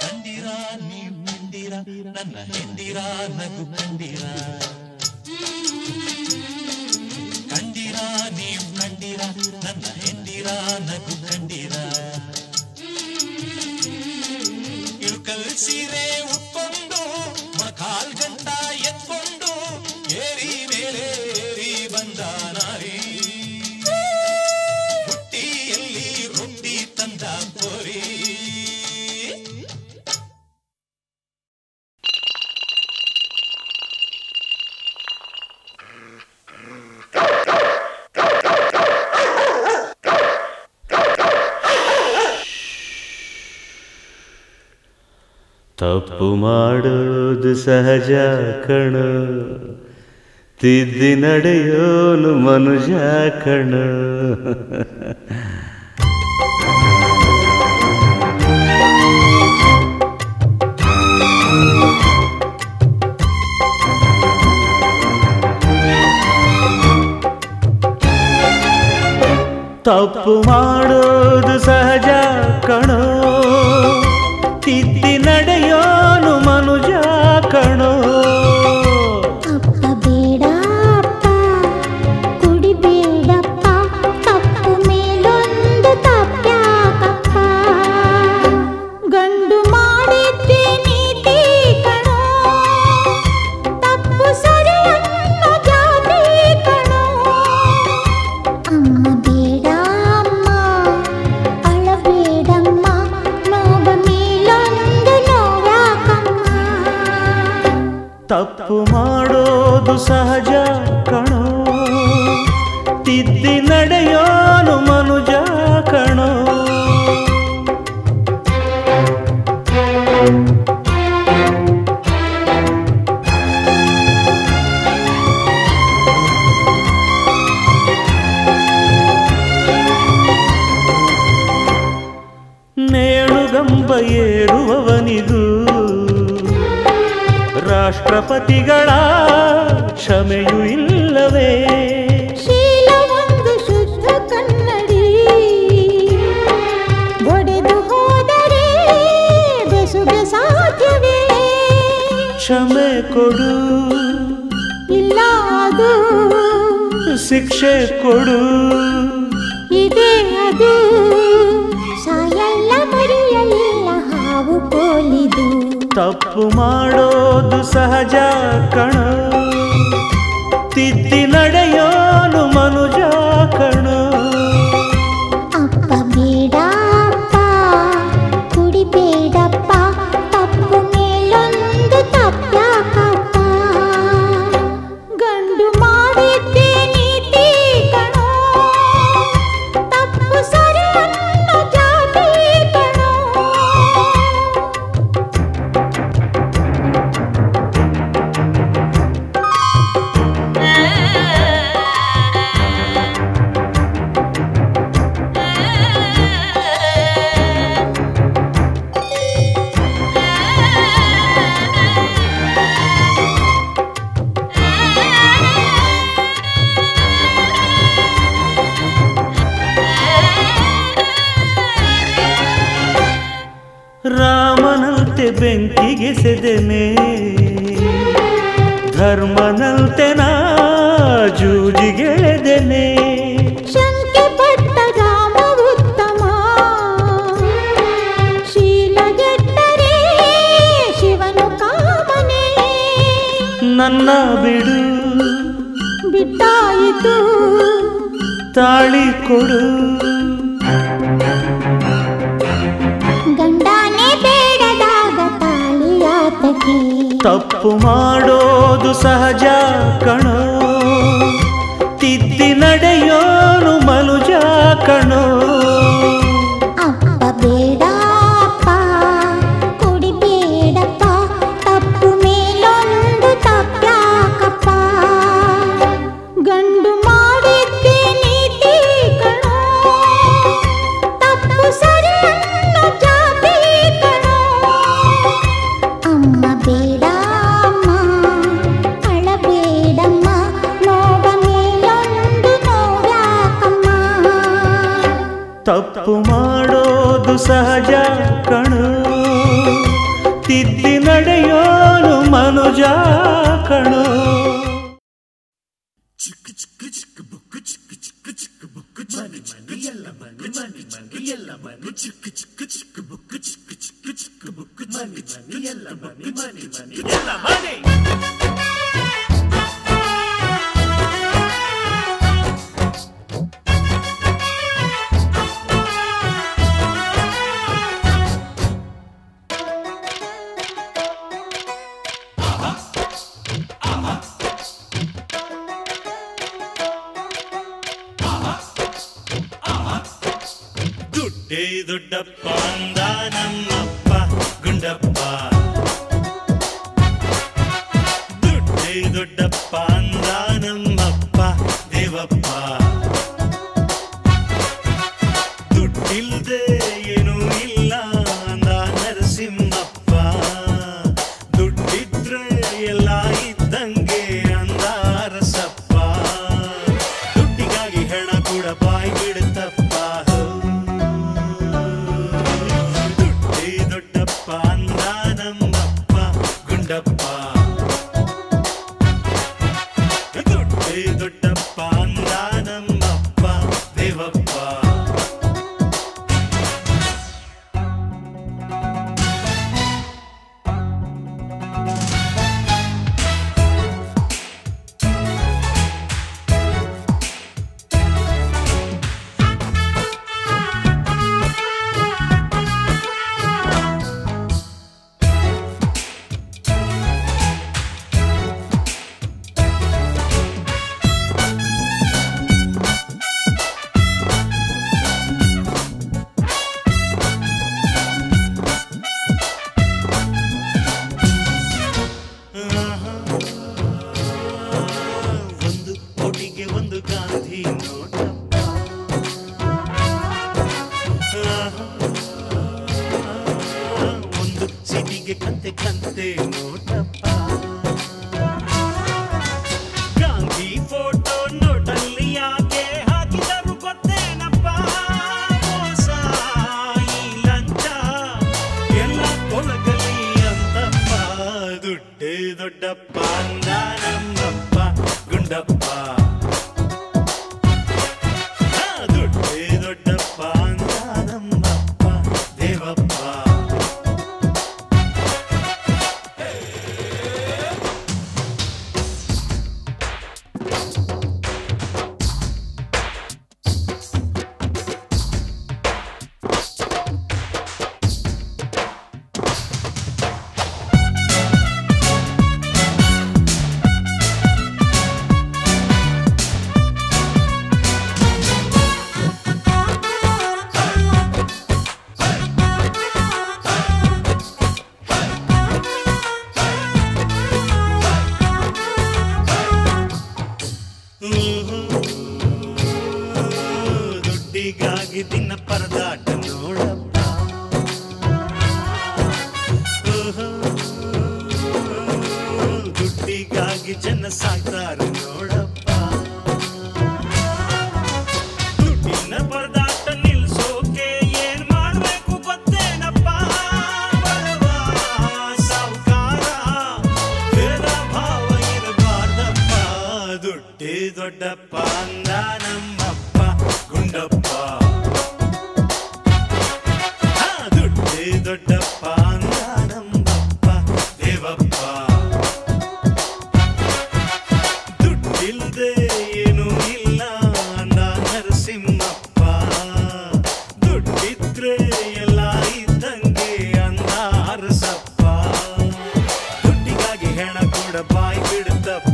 ಕಂಡಿರ ನೀವ್ ಕಂಡಿರ ನನ್ನ ಹೆಂಡಿರ ನಗು ಕಂಡಿರ ಕಂಡಿರ ನೀವ್ ಕಂಡಿರ ನನ್ನ ಹೆಂಡಿರ ನಗು ಕಂಡಿರ ಇಳುಕಲ್ ಸೀರೆ ಉಟ್ಕೊಂಡು ಮೊಣಕಾಲ್ ಗಂಟ ಎತ್ಕೊಂಡು ಏರಿ ಮೇಲೆ ಏರಿ ಬಂದ ನಾರಿ ಬುಟ್ಟಿಯಲ್ಲಿ ರೊಟ್ಟಿ ತಂದ ಕೋರಿ ತಪ್ಪು ಮಾಡೋದು ಸಹಜ ಕಣ ತಿದ್ದಿ ನಡೆಯೋನು ಮನುಜ ಕಣ ತಪ್ಪು ಮಾಡೋದು ಸಹಜ ಕಣೋ ತಿದ್ದಿ ನಡೆಯೋನು ಮನುಜ ಕಣೋ ಅಪ್ಪ ಬೇಡ ಅಪ್ಪ ಕುಡಿಬೇಡಪ್ಪ ತಪ್ಪು ಮೇಲೊಂದು ತಪ್ಪ್ಯಾಕಪ್ಪ ಗಂಡು ಮಾಡಿದ್ದೆ ನೀತಿ ಮಾಡೋದು ಸಹಜ ಕಣೋ, ತಿದ್ದಿ ನಡೆಯೋನು ಮನುಜ ಕಣೋ. ನೇಣುಗಂಬ ಏರುವವನಿಗೂ ರಾಷ್ಟ್ರಪತಿಗಳ ಕ್ಷಮೆಯೂ ಇಲ್ಲವೇ? ಶೀಲವೊಂದು ಶುದ್ಧ ಕನ್ನಡಿ, ಒಡೆದು ಹೋದರೆ ಬೆಸುಗೆ ಸಾಧ್ಯವೇ? ಕ್ಷಮೆ ಕೊಡು, ಇಲ್ಲ ಅದು ಶಿಕ್ಷೆ ಕೊಡು, ಇದೇ ಅದು. ಸಾಯಲ್ಲ ಮರೆಯಲಿಲ್ಲ ಹಾವು ಕೋಲಿದು. ತಪ್ಪು ಮಾಡೋದು ಸಹಜ ಕಣೋ, ತಿದ್ದಿ ನಡೆಯೋನು ಮನುಜ ಕಣೋ. ಅಪ್ಪ ಬೇಡಪ್ಪ ಕುಡಿಬೇಡಪ್ಪ, ತಪ್ಪು ಮೇಲೊಂದು ತಪ್ಪ್ಯಾಕಪ್ಪ. ಗಂಡು ಮಾಡಿದ್ದೇ ನೀತಿ ಕಣೋ, ತಪ್ಪು ಸರಿ ಅನ್ನೋ ಜಾತಿ ಕಣೋ. ರಾಮನಂತೆ ಬೆಂಕಿಗೆ ಸೆದೆನೆ, ಧರ್ಮನಂತೆ ನಾ ಜೂಜಿಗೆಳೆದೆನೆ. ಶಂಕೆ ಪಟ್ಟ ರಾಮ ಉತ್ತಮ, ಶೀಲಗೆಟ್ಟರೆ ಶಿವನು ಕಾಮನೆ. ನನ್ನ ಬಿಡು, ಬಿಟ್ಟಾಯಿತು ತಾಳಿ ಕೊಡು, ಗಂಡನೇ ಬೇಡದಾಗ ತಾಳಿಯಾತಕಿ. ತಪ್ಪು ಮಾಡೋದು ಸಹಜ ಕಣೋ, ತಿದ್ದಿ ನಡೆಯೋನು ಮನುಜ ಕಣೋ. ಅಪ್ಪ ಬೇಡಪ್ಪ ಕುಡಿಬೇಡಪ್ಪ, ತಪ್ಪು ಮೇಲೊಂದು ತಪ್ಪ್ಯಾಕಪ್ಪ. ಗಂಡು ಮಾಡಿದ್ದೇ ನೀತಿ ಕಣೋ, ತಪ್ಪು ಸರಿ ಅನ್ನೋ ಜಾತಿ ಕಣೋ. ಅಮ್ಮ ಬೇಡಮ್ಮ ಅಳಬೇಡಮ್ಮ, ನೋವ ಮೇಲೊಂದು ನೋವ್ಯಾಕಮ್ಮ. ತಪ್ಪು ಮಾಡೋದು ಸಹಜ ಕಣೋ, ತಿದ್ದಿ ನಡೆಯೋನು ಮನುಜ ಕಣೋ. ದುಡ್ಡೇ ದೊಡ್ಡಪ್ಪ ಅಂದ ನಮ್ಮಪ್ಪ ಗುಂಡಪ್ಪ, ದುಡ್ಡೇ ದೊಡ್ಡಪ್ಪ ಅಂದ ನಮ್ಮಪ್ಪ ದೇವಪ್ಪ. ದುಡ್ಡಿಲ್ದೆ ಏನೂ ಇಲ್ಲ ಅಂದ ನರಸಿಂಹಪ್ಪ, ದುಡ್ಡಿದ್ರೆ ಎಲ್ಲ ಇದ್ದಂಗೆ ಅಂದ ಅರಸಪ್ಪ. ದುಡ್ಡಿಗಾಗಿ ಹೆಣ ಕೂಡ ಬಾಯಿ ಬಿಡುತ್ತಪ್ಪ. ದುಡ್ಡೇ ದೊಡ್ಡಪ್ಪ ಅಂದ ನಮ್ಮಪ್ಪ ಗುಂಡಪ್ಪ, ದುಡ್ಡೇ ದೊಡ್ಡಪ್ಪ ಅಂದ ನಮ್ಮಪ್ಪ ದೇವಪ್ಪ. ಸಿಹಿ ನೋಟಪ್ಪ ಒಂದು ಸಿಟಿಗೆ ಕಂತೆ ಕಂತೆ ನೋಟಪ್ಪ ಗಾಂಧಿ ಫೋಟೋ ನೋಟಲ್ಲಿ ಯಾಕೆ ಹಾಕಿದರು ಗೊತ್ತೇನಪ್ಪ ಮೋಸ ಈ ಲಂಚ ಎಲ್ಲ ತೊಲಗಲಿ ಅಂತಪ್ಪ ದುಡ್ಡೇ ದೊಡ್ಡಪ್ಪ ಅಂದ ನಮ್ಮಪ್ಪ ಗುಂಡಪ್ಪ ದುಡ್ಡೇ ದೊಡ್ಡಪ್ಪ ಅಂದ ನಮ್ಮಪ್ಪ ದೇವಪ್ಪ ದುಡ್ಡಿಗಾಗಿ ದಿನ ಪರದಾಟ ನೋಡಪ್ಪ ದುಡ್ಡಿಗಾಗಿ ಜನ ಸಾಕ್ತಾರೆ ನೋಡಪ್ಪ ದುಡ್ಡಿನ ಪರದಾಟ ನಿಲ್ಸೋಕೆ ಏನ್ ಮಾಡ್ಬೇಕು ಗೊತ್ತೇನಪ್ಪ ಬಡವ ಸಾವುಕಾರ ಭೇದ ಭಾವ ಇರಬಾರ್ದಪ್ಪ ದುಡ್ಡೇ ದೊಡ್ಡಪ್ಪ ಅಂದ ನಮ್ಮಪ್ಪ ಗುಂಡಪ್ಪ ದುಡ್ಡೇ ದೊಡ್ಡಪ್ಪ ಅಂದ ನಮ್ಮಪ್ಪ ದೇವಪ್ಪ ದುಡ್ಡಿಲ್ದೆ ಏನೂ ಇಲ್ಲ ಅಂದ ನರಸಿಂಹಪ್ಪ ದುಡ್ಡಿದ್ರೆ ಎಲ್ಲ ಇದ್ದಂಗೆ ಅಂದ ಅರಸಪ್ಪ ದುಡ್ಡಿಗಾಗಿ ಹೆಣ ಕೂಡ ಬಾಯಿ ಬಿಡುತ್ತಪ್ಪ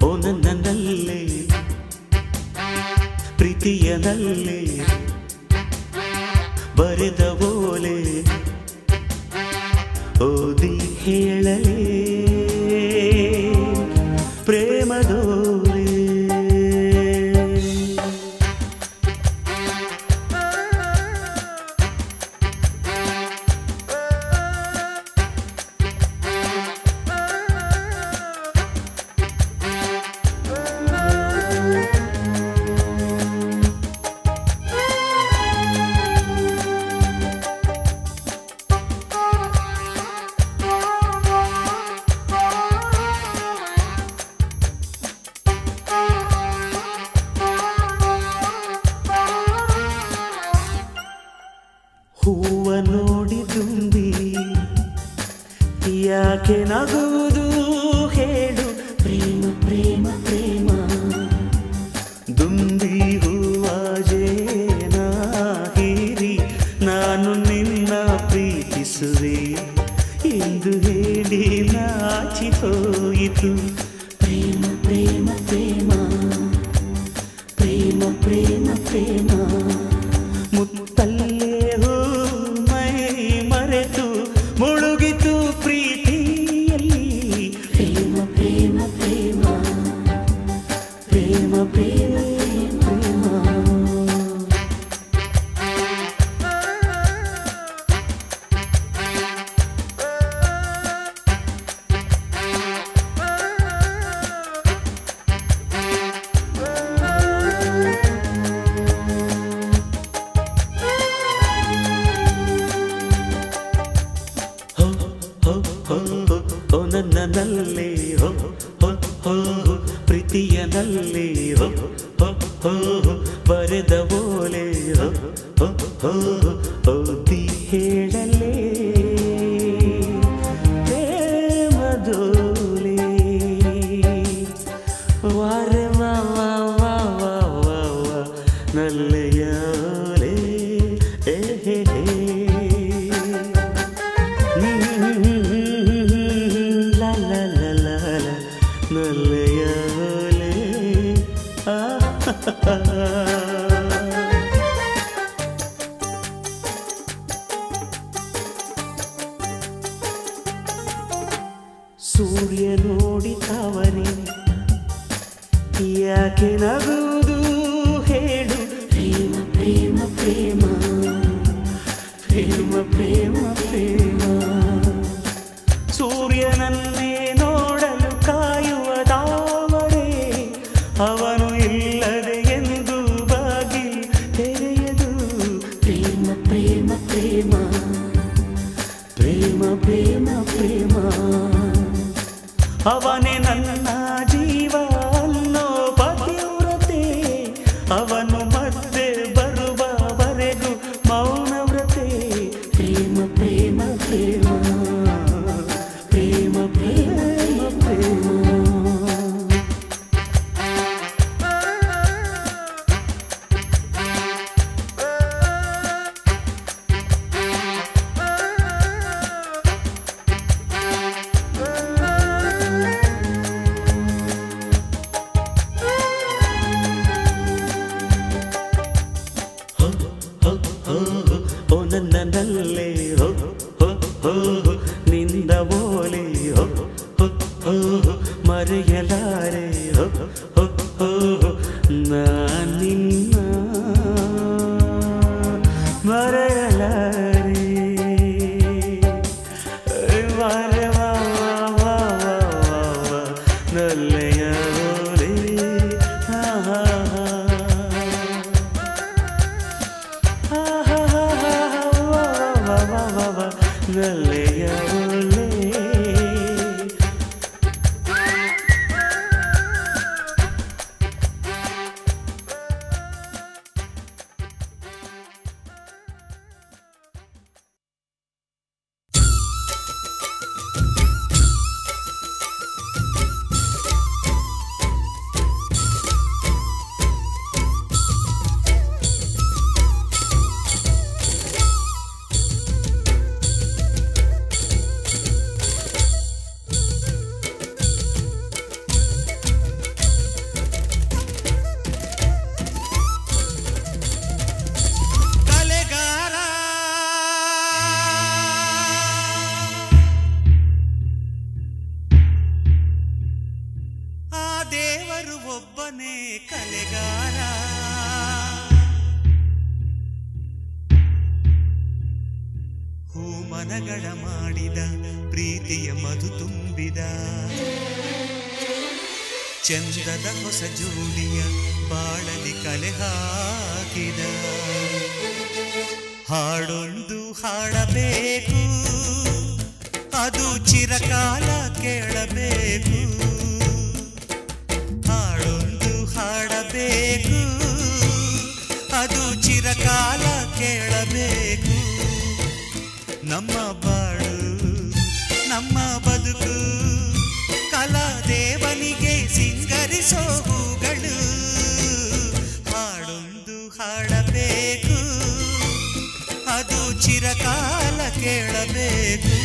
ಓ ನನ್ನಲ್ಲೇ ಪ್ರೀತಿಯನಲ್ಲೇ ಬರೆದ ಓಲೆ ಓದಿ ಹೇಳಲೇ ಪ್ರೇಮದೋಲೆ ಹೂವ ನೋಡಿ ತುಂಬಿ ಯಾಕೆ ನಗುವುದು ಹೇಳು ಪ್ರೇಮ ಪ್ರೇಮ ಪ್ರೇಮ ದುಂಬಿ ಹೂವ ಜೇನ ಹೀರಿ ನಾನು ನಿನ್ನ ಪ್ರೀತಿಸುವೆ ಎಂದು ಹೇಳಿ ನಾಚಿ ಹೋಯಿತು ಪ್ರೇಮ ಪ್ರೇಮ ಪ್ರೇಮ ಪ್ರೇಮ ಪ್ರೇಮ ಪ್ರೇಮ ಮುತ್ತಲ್ಲೇ ಹೂ ಮೈ ಮರೆತು ಮುಳುಗಿತು ಪ್ರೀತಿಯಲ್ಲಿ ಪ್ರೇಮ ಪ್ರೇಮ ಪ್ರೇಮ ಪ್ರೇಮ ಪ್ರೇಮ ಪ್ರೇಮ ಓ ನನ್ನಲ್ಲೇ ಹೋ ಹೋ ಹೋ ಪ್ರೀತಿಯನಲ್ಲೇ ಹೋ ಹೋ ಹೋ ಬರೆದ ಓಲೆ ಹೋ ಹೋ ಹೋ ಓದಿ ಹೇಳಲೇ ಪ್ರೇಮದೋಲೆ ವಾರೆ ವಾ ವಾ ವಾ ವಾ ವಾ ನಲ್ಲೆಯ ಓಲೆ ಸೂರ್ಯ ನೋಡಿ ತಾವರೆ ಯಾಕೆ ನಗುವುದು ಹೇಳು ಪ್ರೇಮ ಪ್ರೇಮ ಪ್ರೇಮ ಪ್ರೇಮ ಪ್ರೇಮ ಪ್ರೇಮ ಸೂರ್ಯನನ್ನೇ ನೋಡಲು ಕಾಯುವ ತಾವರೆ ಅವನು ಇಲ್ಲದೆ ಎಂದು ಬಾಗಿಲು ತೆರೆಯದು ಪ್ರೇಮ ಪ್ರೇಮ ಪ್ರೇಮ ಪ್ರೇಮ ಪ್ರೇಮ ಪ್ರೇಮ ಅವನೇ ನನ್ನ ಜೀವ ಅನ್ನೋ ಪತಿವ್ರತೆ ಅವನು ಮತ್ತೆ ಬರುವವರೆಗೂ ಮೌನವ್ರತೆ ಪ್ರೇಮ ಪ್ರೇಮ ಪ್ರೇಮ ಪ್ರೇಮ ಪ್ರೇಮ ಪ್ರೇಮ ನನ್ನಲ್ಲೇ ಹೋ ಹೋ ಹೋ ನಿಂದ ಓಲೆ ಹೋ ಹೋ ಹೋ ಮರೆಯಲಾರೆ ಹೋ ಹೋ ಹೋ ನಿನ್ನ ಮರೆಯಲಾರೆ ನಲ್ಲೆಯ ಓಲೆ ನಲ್ಲೆಯ ಓಲೆ ದೇವರು ಒಬ್ಬನೇ ಕಲೆಗಾರ ಹೂಮನಗಳ ಮಾಡಿದ ಪ್ರೀತಿಯ ಮಧು ತುಂಬಿದ ಚಂದದ ಹೊಸ ಜೋಡಿಯ ಬಾಳಲಿ ಕಲೆ ಹಾಕಿದ ಹಾಡೊಂದು ಹಾಡಬೇಕು ಅದು ಚಿರಕಾಲ ಕೇಳಬೇಕು ಹಾಡೊಂದು ಹಾಡಬೇಕು ಅದು ಚಿರಕಾಲ ಕೇಳಬೇಕು ನಮ್ಮ ಬಾಳು ನಮ್ಮ ಬದುಕು ಕಲಾದೇವನಿಗೆ ಸಿಂಗರಿಸೋ ಹೂಗಳು ಹಾಡೊಂದು ಹಾಡಬೇಕು ಅದು ಚಿರಕಾಲ ಕೇಳಬೇಕು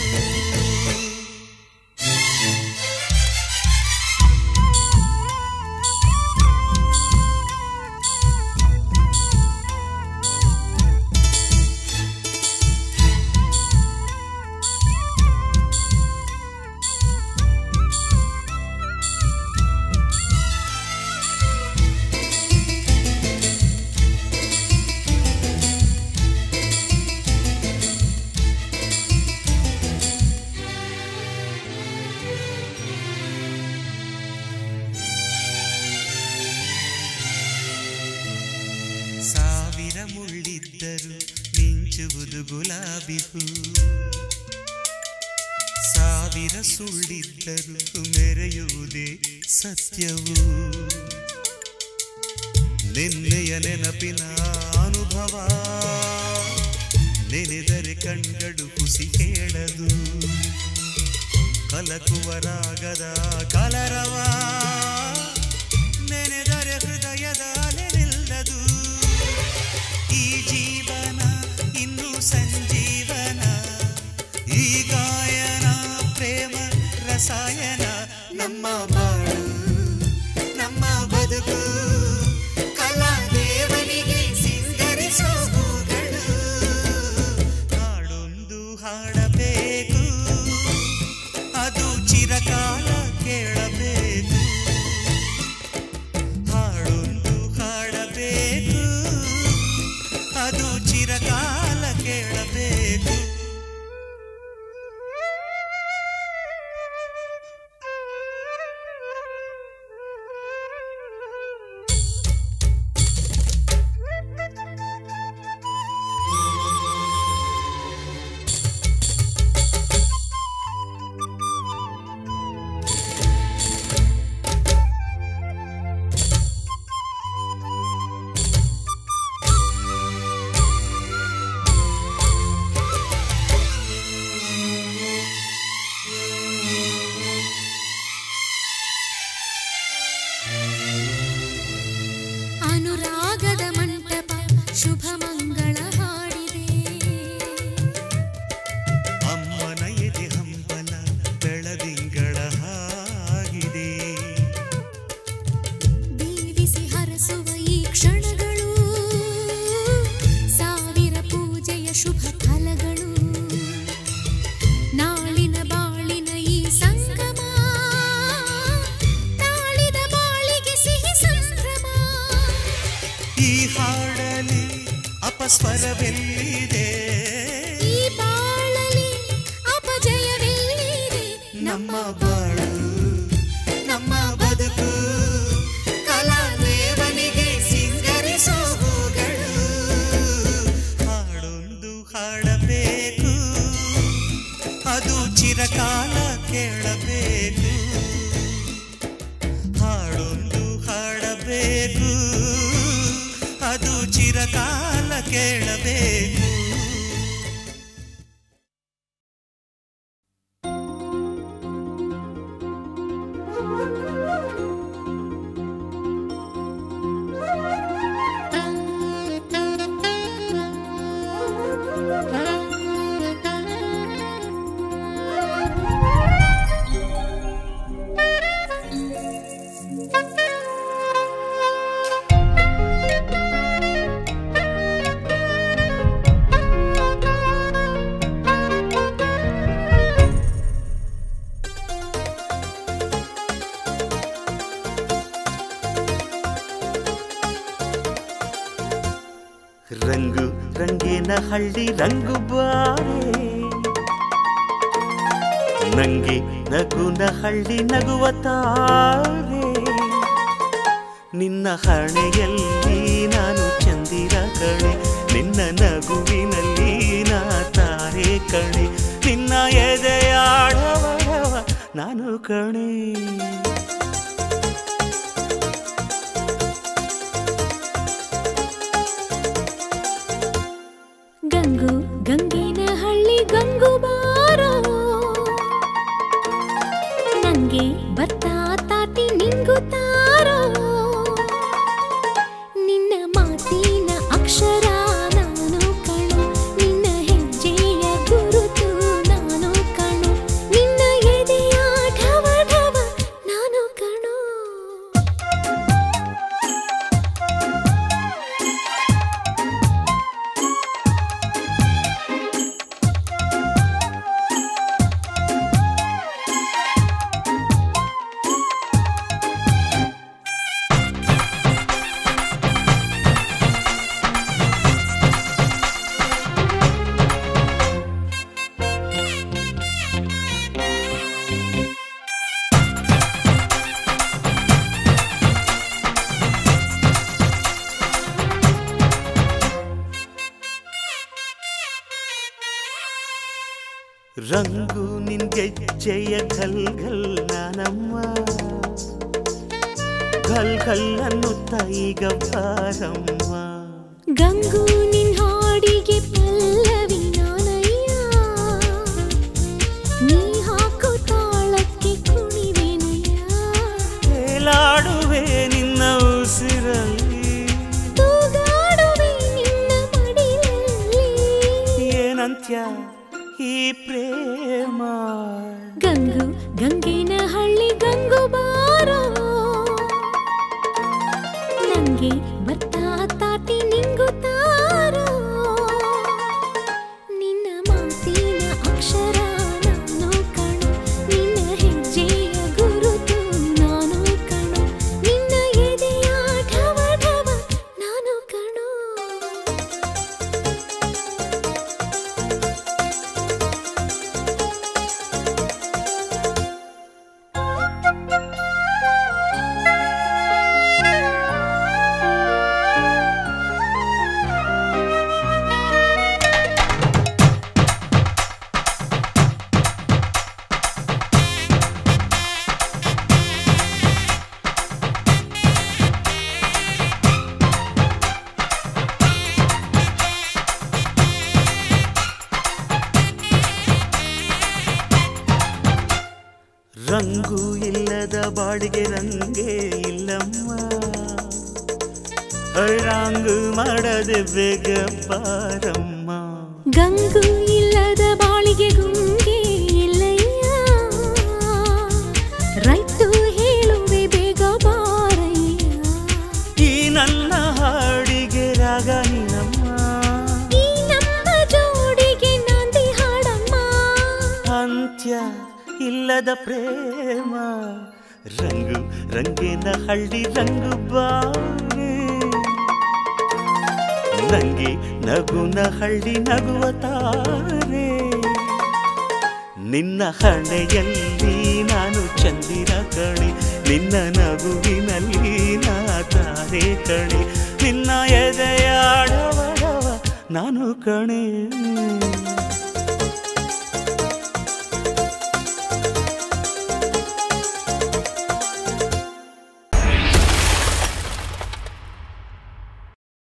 ಸಾವಿರ ಮುಳ್ಳಿದ್ದರು ಮಿಂಚುವುದು ಗುಲಾಬಿ ಹೂ ಸಾವಿರ ಸುಳ್ಳಿದ್ದರು ಮೆರೆಯುವುದೇ ಸತ್ಯವು ನಿನ್ನೆಯ ನೆನಪಿನ ಅನುಭವ ನೆನೆದರೆ ಕಣ್ಗಳು ಹುಸಿ ಹೇಳದು ಕಲಕುವ ರಾಗದ ಕಲರವ ನೆನೆದರೆ ಹೃದಯದ ಅಲೆನಿಲ್ಲದು ಈ ಜೀವನ ಇನ್ನು ಸಂಜೀವನ ಈ ಗಾಯನ ಪ್ರೇಮ ರಸಾಯನ ನಮ್ಮ ಬಾಳು ನಮ್ಮ ಬದುಕು ಕಲಾದೇವನಿಗೆ ಸಿಂಗರಿಸೋ ಹೂಗಳು ಹಾಡೊಂದು ಹಾಡಬೇಕು ಅದು ಚಿರಕಾಲ ಅಪಸ್ವರವೆಲ್ಲಿದೆ ಈ ಬಾಳಲಿ ಅಪಜಯವೆಲ್ಲಿದೆ ನಮ್ಮ ಬಾಳು ನಮ್ಮ ಬದುಕು ಕಲಾದೇವನಿಗೆ ಸಿಂಗರಿಸೋ ಹೂಗಳು ಹಾಡೊಂದು ಹಾಡಬೇಕು ಅದು ಚಿರಕಾಲ ಕೇಳಬೇಕು ಹಾಡೊಂದು ಹಾಡಬೇಕು ಅದು ಚಿರಕಾಲ ಕೇಳಬೇಕು ರಂಗು ರಂಗಿನ ಹಳ್ಳಿ ರಂಗು ಬಾರೆ ನಂಗೆ ನಗುನ ಹಳ್ಳಿ ನಗುವ ತಾರೆ ನಿನ್ನ ಹಣೆಯಲ್ಲಿ ನಾನು ಚಂದಿರ ಕಣೆ ನಿನ್ನ ನಗುವಿನಲ್ಲಿ ನಾ ತಾರೆ ಕಣೆ ನಿನ್ನ ಎದೆಯಾಡವರವ ನಾನು ಕಣೆ ಗಂಗು ಗಂಗಿನ ಹಳ್ಳಿ ಗಂಗು ಬಾರೋ ನಂಗೆ ಬರ್ತಾ ತಾಟಿ ನಿಂಗು ತಾರೋ ನಿನ್ನ ಮಾತಿನ ಅಕ್ಷರ ನಾನು ಕಣು ನಿನ್ನ ಹೆಜ್ಜೆಯ ಗುರುತು ನಾನು ಕಣು ನಿನ್ನ ಎದೆಯ ಢವ ಢವ ನಾನು ಕಣು ರಂಗು ನಿನ್ಗೆಜ್ಜೆಯ ಘಲ್ ಘಲ್ ನಾನಮ್ಮ ಘಲ್ ಘಲ್ ಅನ್ನುತ್ತ ಈಗ ಬಾರಮ್ಮ ಗಂಗು ನಿನ್ ಹಾಡಿಗೆ ಪಲ್ಲವಿ ನಾನಯ್ಯ ನೀ ಹಾಕೋ ತಾಳಕ್ಕೆ ಕುಣಿವೆನಯ್ಯ ಹೇಳಾಡುವೆ ನಿನ್ನ ಉಸಿರಲ್ಲಿ ತೂಗಾಡುವೆ ನಿನ್ನ ಮಡಿಲಲ್ಲಿ ಏನಂತ್ಯ ಈ ಪ್ರೇಮ ಗಂಗು ಗಂಗಿನ ಹಳ್ಳಿ ಗಂಗು ಬಾರೋ ನಂಗೆ ಬರ್ತಾ ತಾಟಿ ನಿಂಗು ತಾರೋ ನಿನ್ನ ಮಾತಿನ ಅಕ್ಷರ ನಾನು ಕಣು ನಿನ್ನ ಹೆಜ್ಜೆಯ ಗುರುತು ನಾನು ಕಣು ನಿನ್ನ ಎದೆಯ ಢವ ಢವ ನಾನು ಕಣು ರಂಗು ಇಲ್ಲದ ಬಾಡಿಗೆ ರಂಗೇ ಇಲ್ಲಮ್ಮ ರಾಂಗು ಮಾಡದೆ ಬೇಗ ಬಾರಮ್ಮ ಗಂಗು ಇಲ್ಲದ ಬಾಳಿಗೆ ಗುಂಗೆ ಇಲ್ಲಯ್ಯ ರೈತು ಹೇಳುವೆ ಬೇಗ ಬಾರಯ್ಯ ಈ ನನ್ನ ಹಾಡಿಗೆ ರಾಗ ನೀನಮ್ಮ ಈ ನಮ್ಮ ಜೋಡಿಗೆ ನಾಂದಿ ಹಾಡಮ್ಮ ಅಂತ್ಯ ಇಲ್ಲದ ಪ್ರೇಮ ರಂಗು ರಂಗಿನ ಹಳ್ಳಿ ರಂಗು ಬಾರೆ ನಂಗೆ ನಗುನ ಹಳ್ಳಿ ನಗುವ ತಾರೆ ನಿನ್ನ ಹಣೆಯಲ್ಲಿ ನಾನು ಚಂದಿರ ಕಣೆ ನಿನ್ನ ನಗುವಿನಲ್ಲಿ ನಾ ತಾರೆ ಕಣೆ ನಿನ್ನ ಎದೆಯಾಡವರವ ನಾನು ಕಣೆ